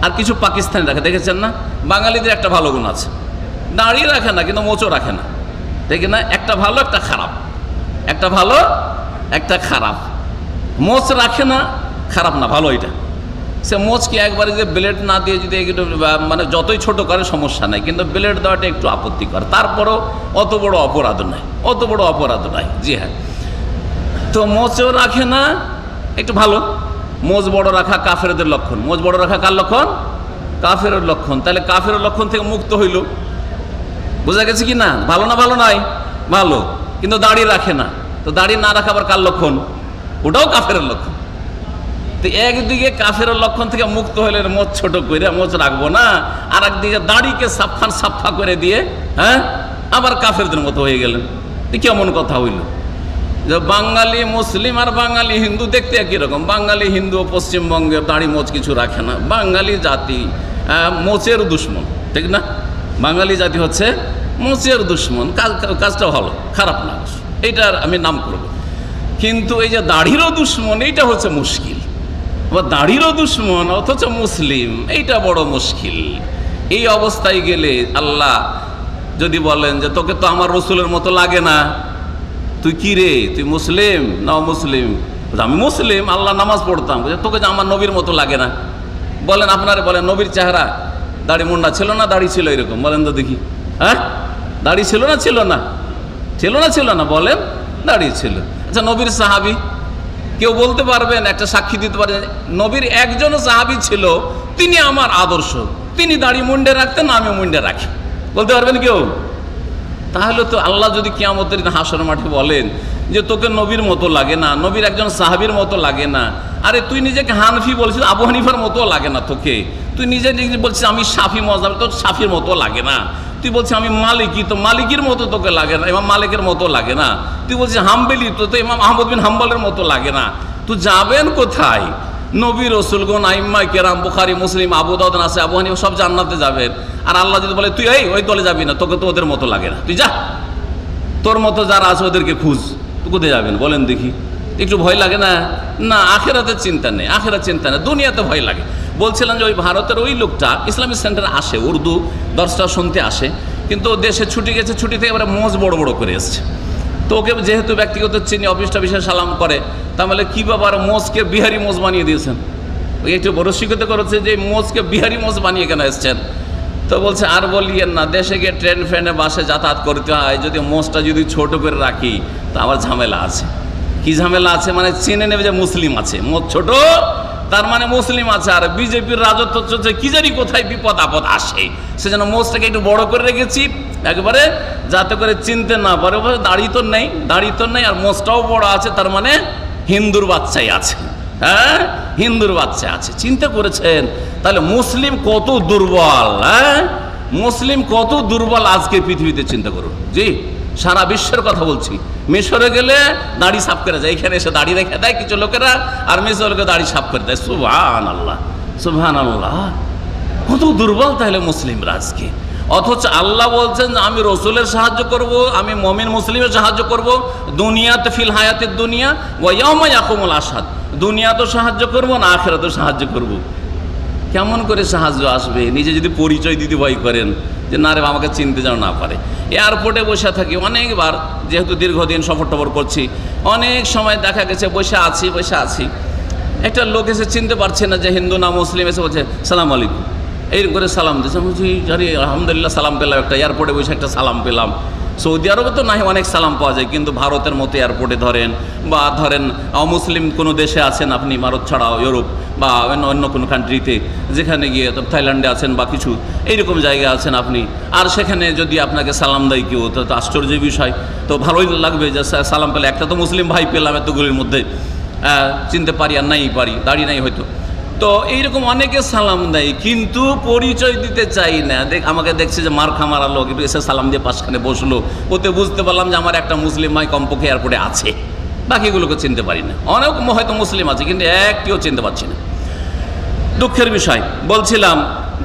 আর কিছু পাকিস্তানি রাখে, দেখেছেন না? বাঙালিদের একটা ভালো গুণ আছে, দাঁড়িয়ে রাখে না কিন্তু মোচও রাখে না, দেখে না? একটা ভালো একটা খারাপ, একটা ভালো একটা খারাপ। মোচ রাখে না, খারাপ না, ভালো। এটা সে মোচকে একবারে যে ব্লেড না দিয়ে যদি একটু মানে যতই ছোট করে সমস্যা নাই, কিন্তু ব্লেড দেওয়াটা একটু আপত্তিকর। তারপরও অত বড় অপরাধ নয়, অত বড় অপরাধ নয়। জি হ্যাঁ, তো মোচও রাখে না, একটু ভালো। মোচ বড় রাখা কাফেরদের লক্ষণ। মোচ বড় রাখা কার লক্ষণ? কাফেরের লক্ষণ। তাহলে কাফেরের লক্ষণ থেকে মুক্ত হইল, বোঝা গেছে কি না? ভালো না ভালো নয়? ভালো। কিন্তু দাড়ি রাখে না, তো দাড়ি না রাখা আবার কার লক্ষণ? ওটাও কাফেরের লক্ষণ। তো একদিকে কাফেরের লক্ষণ থেকে মুক্ত হইলে মোচ ছোট করে মোচ রাখবো না, আর একদিকে দাড়িকে সাফা করে দিয়ে হ্যাঁ আবার কাফেরদের মতো হয়ে গেলেন। কেমন কথা হইল? যে বাঙালি মুসলিম আর বাঙালি হিন্দু দেখতে একই রকম। বাঙালি হিন্দু পশ্চিমবঙ্গের দাড়ি মোচ কিছু রাখে না। বাঙালি জাতি মোচের দুশ্মন, ঠিক না? বাঙালি জাতি হচ্ছে মোচের দুশ্মন। কাজটা ভালো, খারাপ না, এইটার আমি নাম করব। কিন্তু এই যে দাড়িরও দুশ্মন, এইটা হচ্ছে মুশকিল। দাড়িরও দুশ্মন অথচ মুসলিম, এইটা বড় মুশকিল। এই অবস্থায় গেলে আল্লাহ যদি বলেন যে তোকে তো আমার রসুলের মতো লাগে না, তুই কি রে, তুই মুসলিম না মুসলিম? আমি মুসলিম, আল্লাহ নামাজ পড়তাম, তোকে যে আমার নবীর মতো লাগে না। বলেন আপনারা বলেন, নবীর চেহারা দাড়ি মুন্ডা ছিল না দাড়ি ছিল এরকম? বলেন তো দেখি। হ্যাঁ, দাড়ি ছিল না ছিল না? ছিল না ছিল না? বলেন, দাড়ি ছিল। আচ্ছা, নবীর সাহাবি কেউ বলতে পারবেন, একটা সাক্ষী দিতে পারবেন নবীর একজন সাহাবি ছিল, তিনি আমার আদর্শ, তিনি দাড়ি মুন্ডে রাখতেন, আমি মুন্ডে রাখি? বলতে পারবেন কেউ? তাহলে তো আল্লাহ যদি কিয়ামতের দিন হাসর মাঠে বলেন যে তোকে নবীর মতো লাগে না, নবীর একজন সাহাবীর মতো লাগে না, আরে তুই নিজেকে হানফি বলছিস, আবু হানিফার মতো লাগে না তোকে, তুই নিজে নিজে বলছিস আমি শাফি মজাব, তোর শাফির মতো লাগে না, তুই বলছিস আমি মালিকি, তো মালিকির মতো তোকে লাগে না, ইমাম মালিকের মতো লাগে না, তুই বলছিস হাম্বলি, তো তো ইমাম আহমদ বিন হাম্বলের মতো লাগে না, তুই যাবেন কোথায়? নবী রসুলগণ আইম্মা কেরাম বুখারী মুসলিম আবু দাউদ নাসাই আবু হানিফা সব জান্নাতে যাবেন। আর আল্লাহ যদি বলে তুই ওই দলে যাবি না, তোকে তো ওদের মতো লাগে না, তুই যা, তোর মতো যারা আছে ওদেরকে খুঁজ, তুই কোথায় যাবেন বলেন দেখি? একটু ভয় লাগে না? না, আখেরাতের চিন্তা নেই, আখেরাত চিন্তা নেই, দুনিয়াতে ভয় লাগে। বলছিলাম যে ওই ভারতের ওই লোকটা ইসলামিক সেন্টারে আসে, উর্দু দর্শটা শুনতে আসে, কিন্তু দেশে ছুটি গেছে, ছুটি থেকে এবারে মোজ বড় বড় করে এসছে। তো ওকে যেহেতু ব্যক্তিগত চিনি, অফিসটা বিশেষ সালাম করে, তাহলে কি বাবার মোজকে বিহারি মোজ বানিয়ে দিয়েছেন? ওই একটু বড় শিক্ষিত করেছে যে মোজকে বিহারি মোজ বানিয়ে কেন এসছেন? তো বলছে আর বলিয়েন না, দেশে গিয়ে ট্রেন ফ্রেনে বাসে যাতায়াত করতে হয়, যদি মোজটা যদি ছোট করে রাখি তা আবার ঝামেলা আছে। কি ঝামেলা আছে? মানে চিনে নেবে যে মুসলিম আছে, মোজ ছোট তার মানে মুসলিম আছে, আর বিজেপির রাজত্ব চলছে, কি জানি কোথায় বিপদ আপদ আসে, সেজন্য মোজটাকে একটু বড় করে রেখেছি একবারে, যাতে করে চিনতে না পারে। দাড়ি তো নেই, দাড়ি তো নেই, আর মোজটাও বড় আছে, তার মানে হিন্দুর বাচ্চাই আছে। হ্যাঁ, হিন্দুর বাচ্চা আছে। চিন্তা করেছেন তাহলে মুসলিম কত দুর্বল? হ্যাঁ, মুসলিম কত দুর্বল আজকে পৃথিবীতে, চিন্তা করুন। জি, সারা বিশ্বের কথা বলছি। মিশরে গেলে দাড়ি সাফ করে যায়, এখানে এসে দাড়ি রেখে দেয় কিছু লোকেরা, আর মিশরকে দাড়ি সাফ করে দেয়। সুবহানাল্লাহ, সুবহানাল্লাহ, কত দুর্বল তাহলে মুসলিমরা আজকে। অথচ আল্লাহ বলছেন আমি রসুলের সাহায্য করব, আমি মমিন মুসলিমের সাহায্য করব, দুনিয়াতে ফিল হায়াতের দুনিয়া ওয়া ইয়াউমা ইয়াকুমুল আশহাদ, দুনিয়া তো সাহায্য করব না, আখিরাতেও সাহায্য করব। কেমন করে সাহায্য আসবে? নিজে যদি পরিচয় দিতে ভয় করেন যে না রে আমাকে চিনতে যেন না পারে। এয়ারপোর্টে বসে থাকি অনেকবার, যেহেতু দীর্ঘদিন সফর টফর করছি, অনেক সময় দেখা গেছে বসে আছি, একটা লোক এসে চিনতে পারছে না যে হিন্দু না মুসলিম, এসে বলছে সালাম আলাইকুম, এই করে সালাম দিয়েছে। বলছি জানি আলহামদুলিল্লাহ সালাম পেলাম, একটা এয়ারপোর্টে বসে একটা সালাম পেলাম। সৌদি আরবে তো নাই অনেক সালাম পাওয়া যায়, কিন্তু ভারতের মতো এয়ারপোর্টে ধরেন, বা ধরেন অমুসলিম কোনো দেশে আছেন আপনি, ভারত ছাড়াও ইউরোপ বা অন্য কোনো কান্ট্রিতে, যেখানে গিয়ে থাইল্যান্ডে আছেন বা কিছু এইরকম জায়গায় আছেন আপনি, আর সেখানে যদি আপনাকে সালাম দেয় কেউ, তো আশ্চর্যের বিষয়, তো ভালোই লাগবে যে সালাম পেলে, একটা তো মুসলিম ভাই পেলাম এতগুলির মধ্যে, চিনতে পারি আর নাই পারি, দাঁড়িয়ে নাই হয়তো। তো এইরকম অনেকে সালাম দেয়, কিন্তু পরিচয় দিতে চাই না। আমাকে দেখছে যে মার খামারা লোক, একটু এসে সালাম দিয়ে পাশখানে বসলো, ওতে বুঝতে পারলাম যে আমার একটা মুসলিম ভাই কমপক্ষে এয়ারপোর্টে আছে, বাকিগুলোকে চিনতে পারি না। অনেক হয়তো মুসলিম আছে, কিন্তু একটিও চিনতে পারছি না। দুঃখের বিষয়। বলছিলাম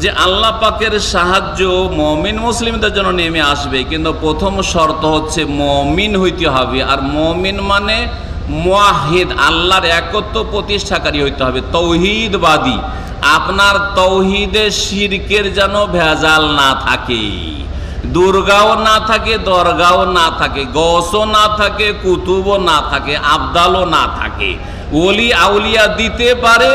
যে আল্লাহ পাকের সাহায্য মমিন মুসলিমদের জন্য নেমে আসবে, কিন্তু প্রথম শর্ত হচ্ছে মমিন হইতে হবে। আর মমিন মানে মুয়াহিদ, আল্লাহর একত্ব প্রতিষ্ঠাকারী হইতে হবে, তৌহিদবাদী। আপনার তৌহিদে শিরকের যেন ভেজাল না থাকে, দুর্গাও না থাকে, দরগাও না থাকে, গৌসও না থাকে, কুতুবও না থাকে, আবদালও না থাকে। ওলি আউলিয়া দিতে পারে,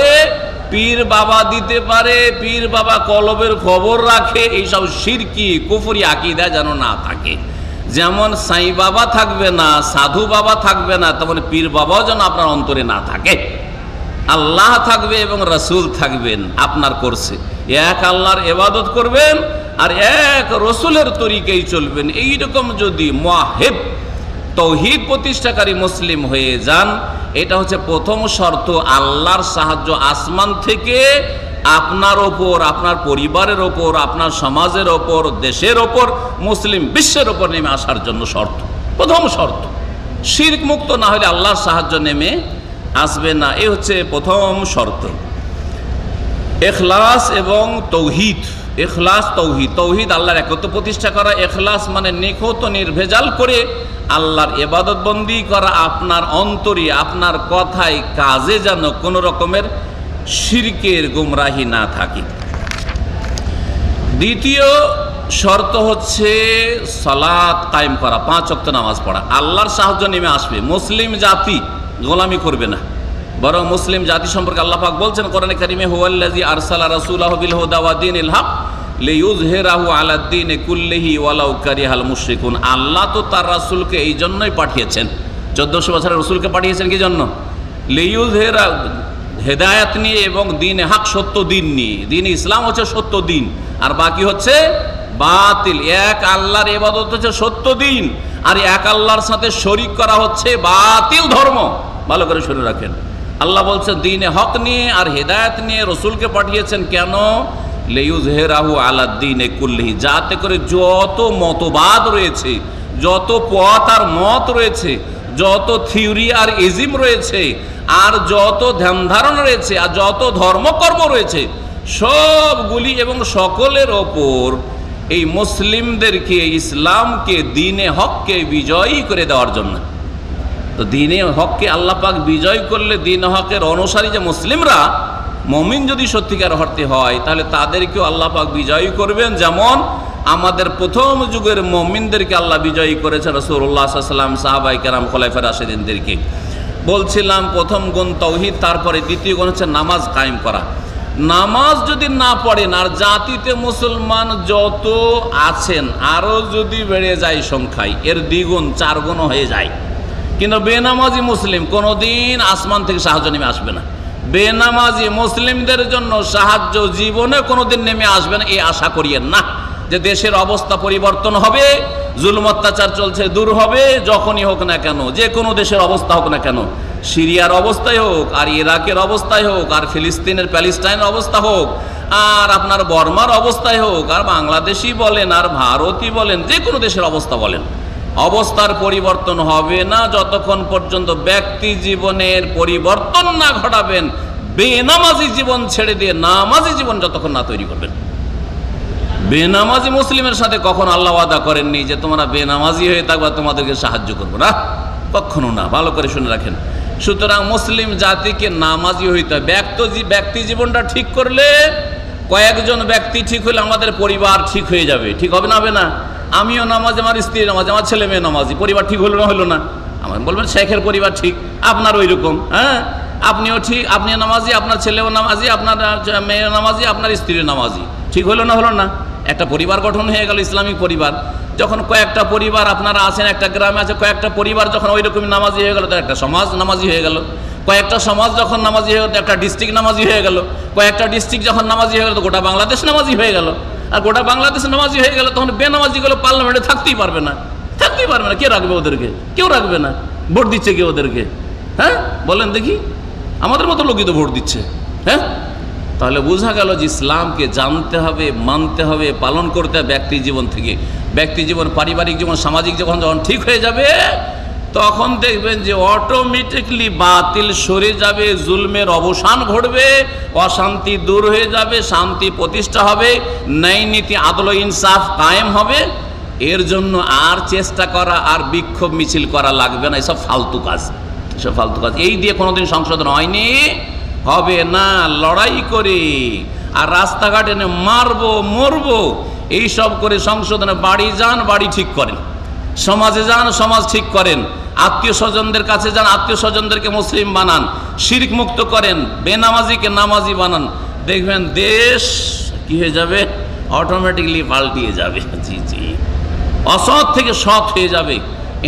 পীর বাবা দিতে পারে, পীর বাবা কলবের খবর রাখে, এইসব শিরকি কুফরি আকীদা যেন না থাকে। যেমন সাই বাবা থাকবে না, সাধু বাবা থাকবে না, তেমন পীর বাবাও যেন আপনার অন্তরে না থাকে। আল্লাহ থাকবে এবং রাসূল থাকবেন আপনার করছে, এক আল্লাহর ইবাদত করবেন আর এক রসুলের তরিকায় চলবেন। এইরকম যদি মুওয়াহহিদ তৌহিদ প্রতিষ্ঠাকারী মুসলিম হয়ে যান, এটা হচ্ছে প্রথম শর্ত। আল্লাহর সাহায্য আসমান থেকে আপনার ওপর, আপনার পরিবারের ওপর, আপনার সমাজের ওপর, দেশের ওপর, মুসলিম বিশ্বের ওপর নেমে আসার জন্য শর্ত, প্রথম শর্ত। শিরক মুক্ত না হলে আল্লাহর সাহায্য নেমে আসবে না, এই হচ্ছে প্রথম শর্ত। ইখলাস এবং তৌহিদ, ইখলাস তৌহিদ, তৌহিদ আল্লাহর একত্ব প্রতিষ্ঠা করা, ইখলাস মানে নিখুঁত নির্ভেজাল করে আল্লাহর ইবাদত বন্দি করা, আপনার অন্তরে, আপনার কথায়, কাজে যেন কোনো রকমের শিরকের গুমরাহি না থাকে। দ্বিতীয় শর্ত হচ্ছে সালাত কায়েম করা, 5 ওয়াক্ত নামাজ পড়া। আল্লাহর সাহায্য নেমে আসবে, মুসলিম জাতি গোলামি করবে না, বরং মুসলিম জাতি সম্পর্কে আল্লাহ পাক বলছেন কোরআনে কারিমে, হুয়াল্লাযী আরসালা রাসূলাহু বিল হুদা ওয়া দীনিল হক লিইয়ুযহিরাহু আলাদ দীনি কুল্লিহি ওয়ালাউ কারিহাল মুশরিকুন। আল্লাহ তো তার রাসূলকে এই জন্যই পাঠিয়েছেন, 1400 বছরের রাসূলকে পাঠিয়েছেন কি জন্য? লিইয়ুযহিরা, হেদায়েত নিয়ে এবং দ্বীনে হক, সত্য দিন নিয়ে। দ্বীন ইসলাম হচ্ছে সত্য দিন, আর বাকি হচ্ছে বাতিল। এক আল্লাহর ইবাদত হচ্ছে সত্য দিন, আর এক আল্লাহর সাথে শরীক করা হচ্ছে বাতিল ধর্ম। ভালো করে শুনে রাখেন, আল্লাহ বলছেন দ্বীনে হক নিয়ে আর হেদায়েত নিয়ে রসুলকে পাঠিয়েছেন। কেন? লিইয়ুযহিরাহু আলাদ দীনি কুল্লিহি, যাতে করে যত মতবাদ রয়েছে, যত পথ আর মত রয়েছে, যত থিওরি আর ইজম রয়েছে, আর যত ধ্যান ধারণা রয়েছে, আর যত ধর্মকর্ম রয়েছে, সবগুলি এবং সকলের ওপর এই মুসলিমদেরকে, ইসলামকে, দ্বীনে হককে বিজয়ী করে দেওয়ার জন্য। তো দ্বীনে হককে আল্লাহ পাক বিজয় করলে, দ্বীনে হকের অনুসারী যে মুসলিমরা, মুমিন যদি সত্যিকার অর্থে হয়, তাহলে তাদেরকেও আল্লাহ পাক বিজয়ী করবেন। যেমন আমাদের প্রথম যুগের মুমিনদেরকে আল্লাহ বিজয়ী করেছেন, রাসূলুল্লাহ সাল্লাল্লাহু আলাইহি ওয়াসাল্লাম, সাহাবায়ে কেরাম, খোলাফায়ে রাশিদিনদেরকে। বলছিলাম প্রথম গুণ তৌহিদ, তারপরে দ্বিতীয় গুণ হচ্ছে নামাজ কায়েম করা। নামাজ যদি না পড়েন, আর জাতিতে মুসলমান যত আছেন আরও যদি বেড়ে যায় সংখ্যায়, এর দ্বিগুণ 4 গুণ হয়ে যায়, কিন্তু বেনামাজি মুসলিম কোনোদিন আসমান থেকে সাহায্য নেমে আসবে না। বেনামাজি মুসলিমদের জন্য সাহায্য জীবনে কোনোদিন নেমে আসবে না, এই আশা করিয়েন না যে দেশের অবস্থা পরিবর্তন হবে, জুলুম অত্যাচার চলছে দূর হবে। যখনই হোক না কেন, যে কোনো দেশের অবস্থা হোক না কেন, সিরিয়ার অবস্থায় হোক, আর ইরাকের অবস্থায় হোক, আর ফিলিস্তিনের প্যালেস্টাইনের অবস্থা হোক, আর আপনার বর্মার অবস্থায় হোক, আর বাংলাদেশি বলেন আর ভারতই বলেন, যে কোনো দেশের অবস্থা বলেন, অবস্থার পরিবর্তন হবে না যতক্ষণ পর্যন্ত ব্যক্তি জীবনের পরিবর্তন না ঘটাবেন। বেনামাজি জীবন ছেড়ে দিয়ে নামাজি জীবন যতক্ষণ না তৈরি করবেন। বেনামাজি মুসলিমের সাথে কখন আল্লাহ ওয়াদা করেননি যে তোমরা বেনামাজি হয়ে থাকবা, তোমাদেরকে সাহায্য করবো না, কখনো না। ভালো করে শুনে রাখেন। সুতরাং মুসলিম জাতিকে নামাজি হইতে হয়। ব্যক্তি জীবনটা ঠিক করলে, কয়েকজন ব্যক্তি ঠিক হলে আমাদের পরিবার ঠিক হয়ে যাবে। ঠিক হবে না? হবে না? আমিও নামাজ, আমার স্ত্রী নামাজ, আমার ছেলে মেয়ে নামাজি, পরিবার ঠিক হলো না? হলো না? আমার বলবেন শেখের পরিবার ঠিক, আপনার ওই রকম। হ্যাঁ, আপনিও ঠিক, আপনিও নামাজি, আপনার ছেলেও নামাজি, আপনার মেয়েও নামাজি, আপনার স্ত্রীও নামাজি। ঠিক হলো না? হলো না? একটা পরিবার গঠন হয়ে গেল, ইসলামিক পরিবার। যখন কয়েকটা পরিবার আপনারা আছেন, একটা গ্রামে আছে কয়েকটা পরিবার, যখন ওই রকমই নামাজি হয়ে গেল, তো একটা সমাজ নামাজি হয়ে গেল। কয়েকটা সমাজ যখন নামাজি হয়ে গেল, একটা ডিস্ট্রিক্ট নামাজি হয়ে গেল। কয়েকটা ডিস্ট্রিক্ট যখন নামাজি হয়ে গেল, তো গোটা বাংলাদেশ নামাজি হয়ে গেল। আর গোটা বাংলাদেশ নামাজি হয়ে গেল, তখন বেনামাজিগুলো পার্লামেন্টে থাকতেই পারবে না, থাকতেই পারবে না। কে রাখবে ওদেরকে? কেউ রাখবে না। ভোট দিচ্ছে কে ওদেরকে? হ্যাঁ, বলেন দেখি। আমাদের মতো লোকই তো ভোট দিচ্ছে। হ্যাঁ, তাহলে বোঝা গেল যে ইসলামকে জানতে হবে, মানতে হবে, পালন করতে হবে ব্যক্তি জীবন থেকে। ব্যক্তি জীবন, পারিবারিক জীবন, সামাজিক জীবন যখন ঠিক হয়ে যাবে, তখন দেখবেন যে অটোমেটিকলি বাতিল সরে যাবে, জুলমের অবসান ঘটবে, অশান্তি দূর হয়ে যাবে, শান্তি প্রতিষ্ঠা হবে, ন্যায় নীতি, আদল ইনসাফ কায়েম হবে। এর জন্য আর চেষ্টা করা, আর বিক্ষোভ মিছিল করা লাগবে না। এসব ফালতু কাজ, এসব ফালতু কাজ। এই দিয়ে কোনোদিন সংশোধন হয়নি, হবে না, লড়াই করে আর রাস্তাঘাটে মারবো মরবো এইসব করে সংশোধনে বাড়ি যান, বাড়ি ঠিক করেন, সমাজে যান, সমাজ ঠিক করেন, আত্মীয় স্বজনদের কাছে যান, আত্মীয় স্বজনদেরকে মুসলিম বানান, শিরক মুক্ত করেন, বেনামাজিকে নামাজি বানান, দেখবেন দেশ কি হয়ে যাবে, অটোমেটিকলি পাল্টিয়ে যাবে। জি জি, অসৎ থেকে সৎ হয়ে যাবে।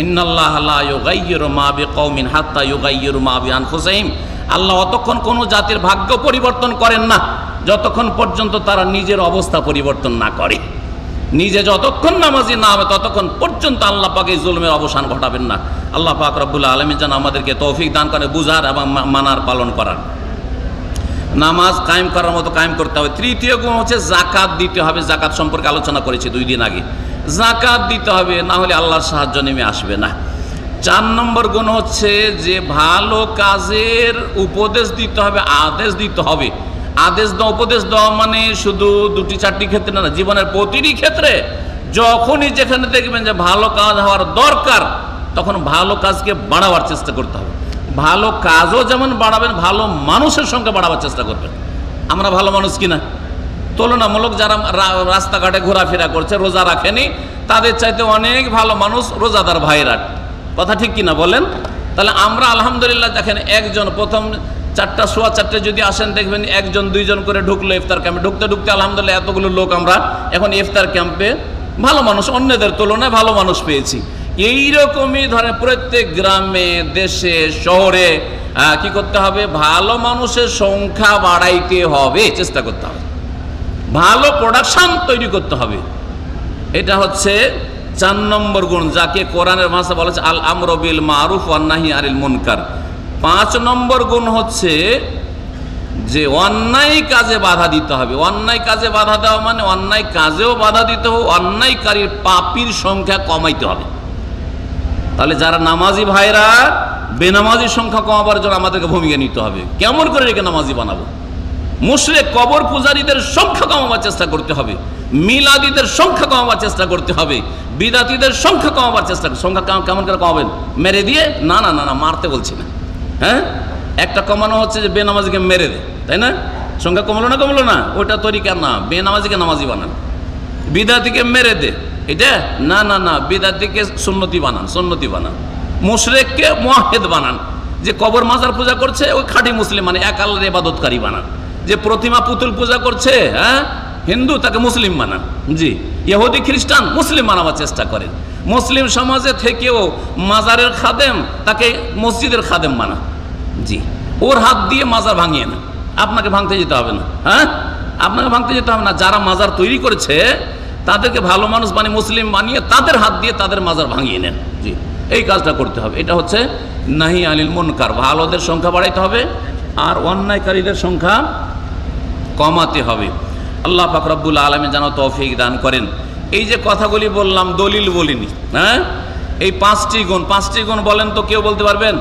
ইন্নাল্লাহ লা ইউগাইয়িরু মা বিকওমিন হাত্তা ইউগাইয়িরু মা বিআনফুসিহিম। আল্লাহ অতক্ষণ কোনো জাতির ভাগ্য পরিবর্তন করেন না যতক্ষণ পর্যন্ত তারা নিজের অবস্থা পরিবর্তন না করে। নিজে যতক্ষণ নামাজি না হবে ততক্ষণ পর্যন্ত আল্লাহ পাক এই জুলমের অবসান ঘটাবেন না। আল্লাহ পাক রব্বুল আলামিন যেন আমাদেরকে তৌফিক দান করে বুঝার এবং মানার, পালন করার। নামাজ কায়েম করার মতো কায়েম করতে হবে। তৃতীয় গুণ হচ্ছে যাকাত দিতে হবে। যাকাত সম্পর্কে আলোচনা করেছি 2 দিন আগে। যাকাত দিতে হবে, না হলে আল্লাহর সাহায্য নেমে আসবে না। 4 নম্বর গুণ হচ্ছে যে ভালো কাজের উপদেশ দিতে হবে, আদেশ দিতে হবে। আদেশ দেওয়া, উপদেশ দেওয়া মানে শুধু 2-4টি ক্ষেত্রে না, জীবনের প্রতিটি ক্ষেত্রে যখনই যেখানে দেখবেন যে ভালো কাজ হওয়ার দরকার তখন ভালো কাজকে বাড়াবার চেষ্টা করতে হবে। ভালো কাজও যেমন বাড়াবেন, ভালো মানুষের সংখ্যা বাড়াবার চেষ্টা করবেন। আমরা ভালো মানুষ কিনা? তুলনামূলক যারা রাস্তাঘাটে ঘোরাফেরা করছে, রোজা রাখেনি, তাদের চাইতে অনেক ভালো মানুষ রোজাদার ভাইরা। কথা ঠিক কিনা বলেন? তাহলে আমরা আলহামদুলিল্লাহ দেখেন, একজন প্রথম 4টা সোয়া 4টে যদি আসেন দেখবেন 1-2 করে ঢুকলো ইফতার ক্যাম্পে। ঢুকতে ঢুকতে আলহামদুলিল্লাহ এতগুলো লোক আমরা এখন ইফতার ক্যাম্পে ভালো মানুষ, অন্যদের তুলনায় ভালো মানুষ পেয়েছি। এইরকমই ধরেন প্রত্যেক গ্রামে, দেশে, শহরে কি করতে হবে? ভালো মানুষের সংখ্যা বাড়াইতে হবে, চেষ্টা করতে হবে, ভালো প্রোডাকশন তৈরি করতে হবে। এটা হচ্ছে 4 নম্বর গুণ, যাকে কোরআনের ভাষা বলা হচ্ছে আল আমরু বিল মারুফ ওয়ান নাহি আনিল মুনকার। 5 নম্বর গুণ হচ্ছে যে অন্যায় কাজে বাধা দিতে হবে। অন্যায় কাজে বাধা দেওয়া মানে অন্যায় কাজেও বাধা দিতে হবে, অন্যায়কারীর পাপীর সংখ্যা কমাইতে হবে। তাহলে যারা নামাজি ভাইরা, বেনামাজির সংখ্যা কমাবার জন্য আমাদেরকে ভূমিকা নিতে হবে। কেমন করে রেখে নামাজি বানাবো? মুশরিক কবর পূজারীদের সংখ্যা কমাবার চেষ্টা করতে হবে, মিলাদীদের সংখ্যা কমাবার চেষ্টা করতে হবে, বিদাতীদের সংখ্যা কমাবার চেষ্টা। সংখ্যা কেমন করে কমাবেন? মেরে দিয়ে? না না না না, মারতে বলছি না। হ্যাঁ, একটা কমানো হচ্ছে যে বেনামাজিকে মেরে দে, তাই না? সংখ্যা কমলো না? ওইটা তরিকা না। বেনামাজিকে নামাজি বানান, বিদাতীকে মেরে দে, এটা না না না। বিদাতীকে সুন্নতি বানান, মুশরিককে মুওয়াহহিদ বানান। যে কবর মাজার পূজা করছে ওই খাঁটি মুসলিম মানে এক আল্লাহর ইবাদতকারী বানান। যে প্রতিমা পুতুল পূজা করছে, হ্যাঁ, হিন্দু, তাকে মুসলিম বানান। জি, ইহুদি খ্রিস্টান মুসলিম বানাবার চেষ্টা করেন। মুসলিম সমাজে থেকেও মাজারের খাদেম, তাকে মসজিদের খাদেম বানান। জি, ওর হাত দিয়ে মাজার ভাঙিয়ে না, আপনাকে ভাঙতে যেতে হবে না। হ্যাঁ, আপনাকে ভাঙতে যেতে হবে না। যারা মাজার তৈরি করেছে তাদেরকে ভালো মানুষ বানিয়ে, মুসলিম বানিয়ে, তাদের হাত দিয়ে তাদের মাজার ভাঙিয়ে নেন। জি, এই কাজটা করতে হবে। এটা হচ্ছে নাহি আনিল মুনকার। ভালোদের সংখ্যা বাড়াইতে হবে আর অন্যায়কারীদের সংখ্যা কমাতে হবে। আল্লাহ পাক রব্বুল আলামিন যেন তৌফিক দান করেন। এই যে কথাগুলি বললাম, দলিল বলিনি, হ্যাঁ, এই 5টি গুণ বলেন তো, কেউ বলতে পারবেন?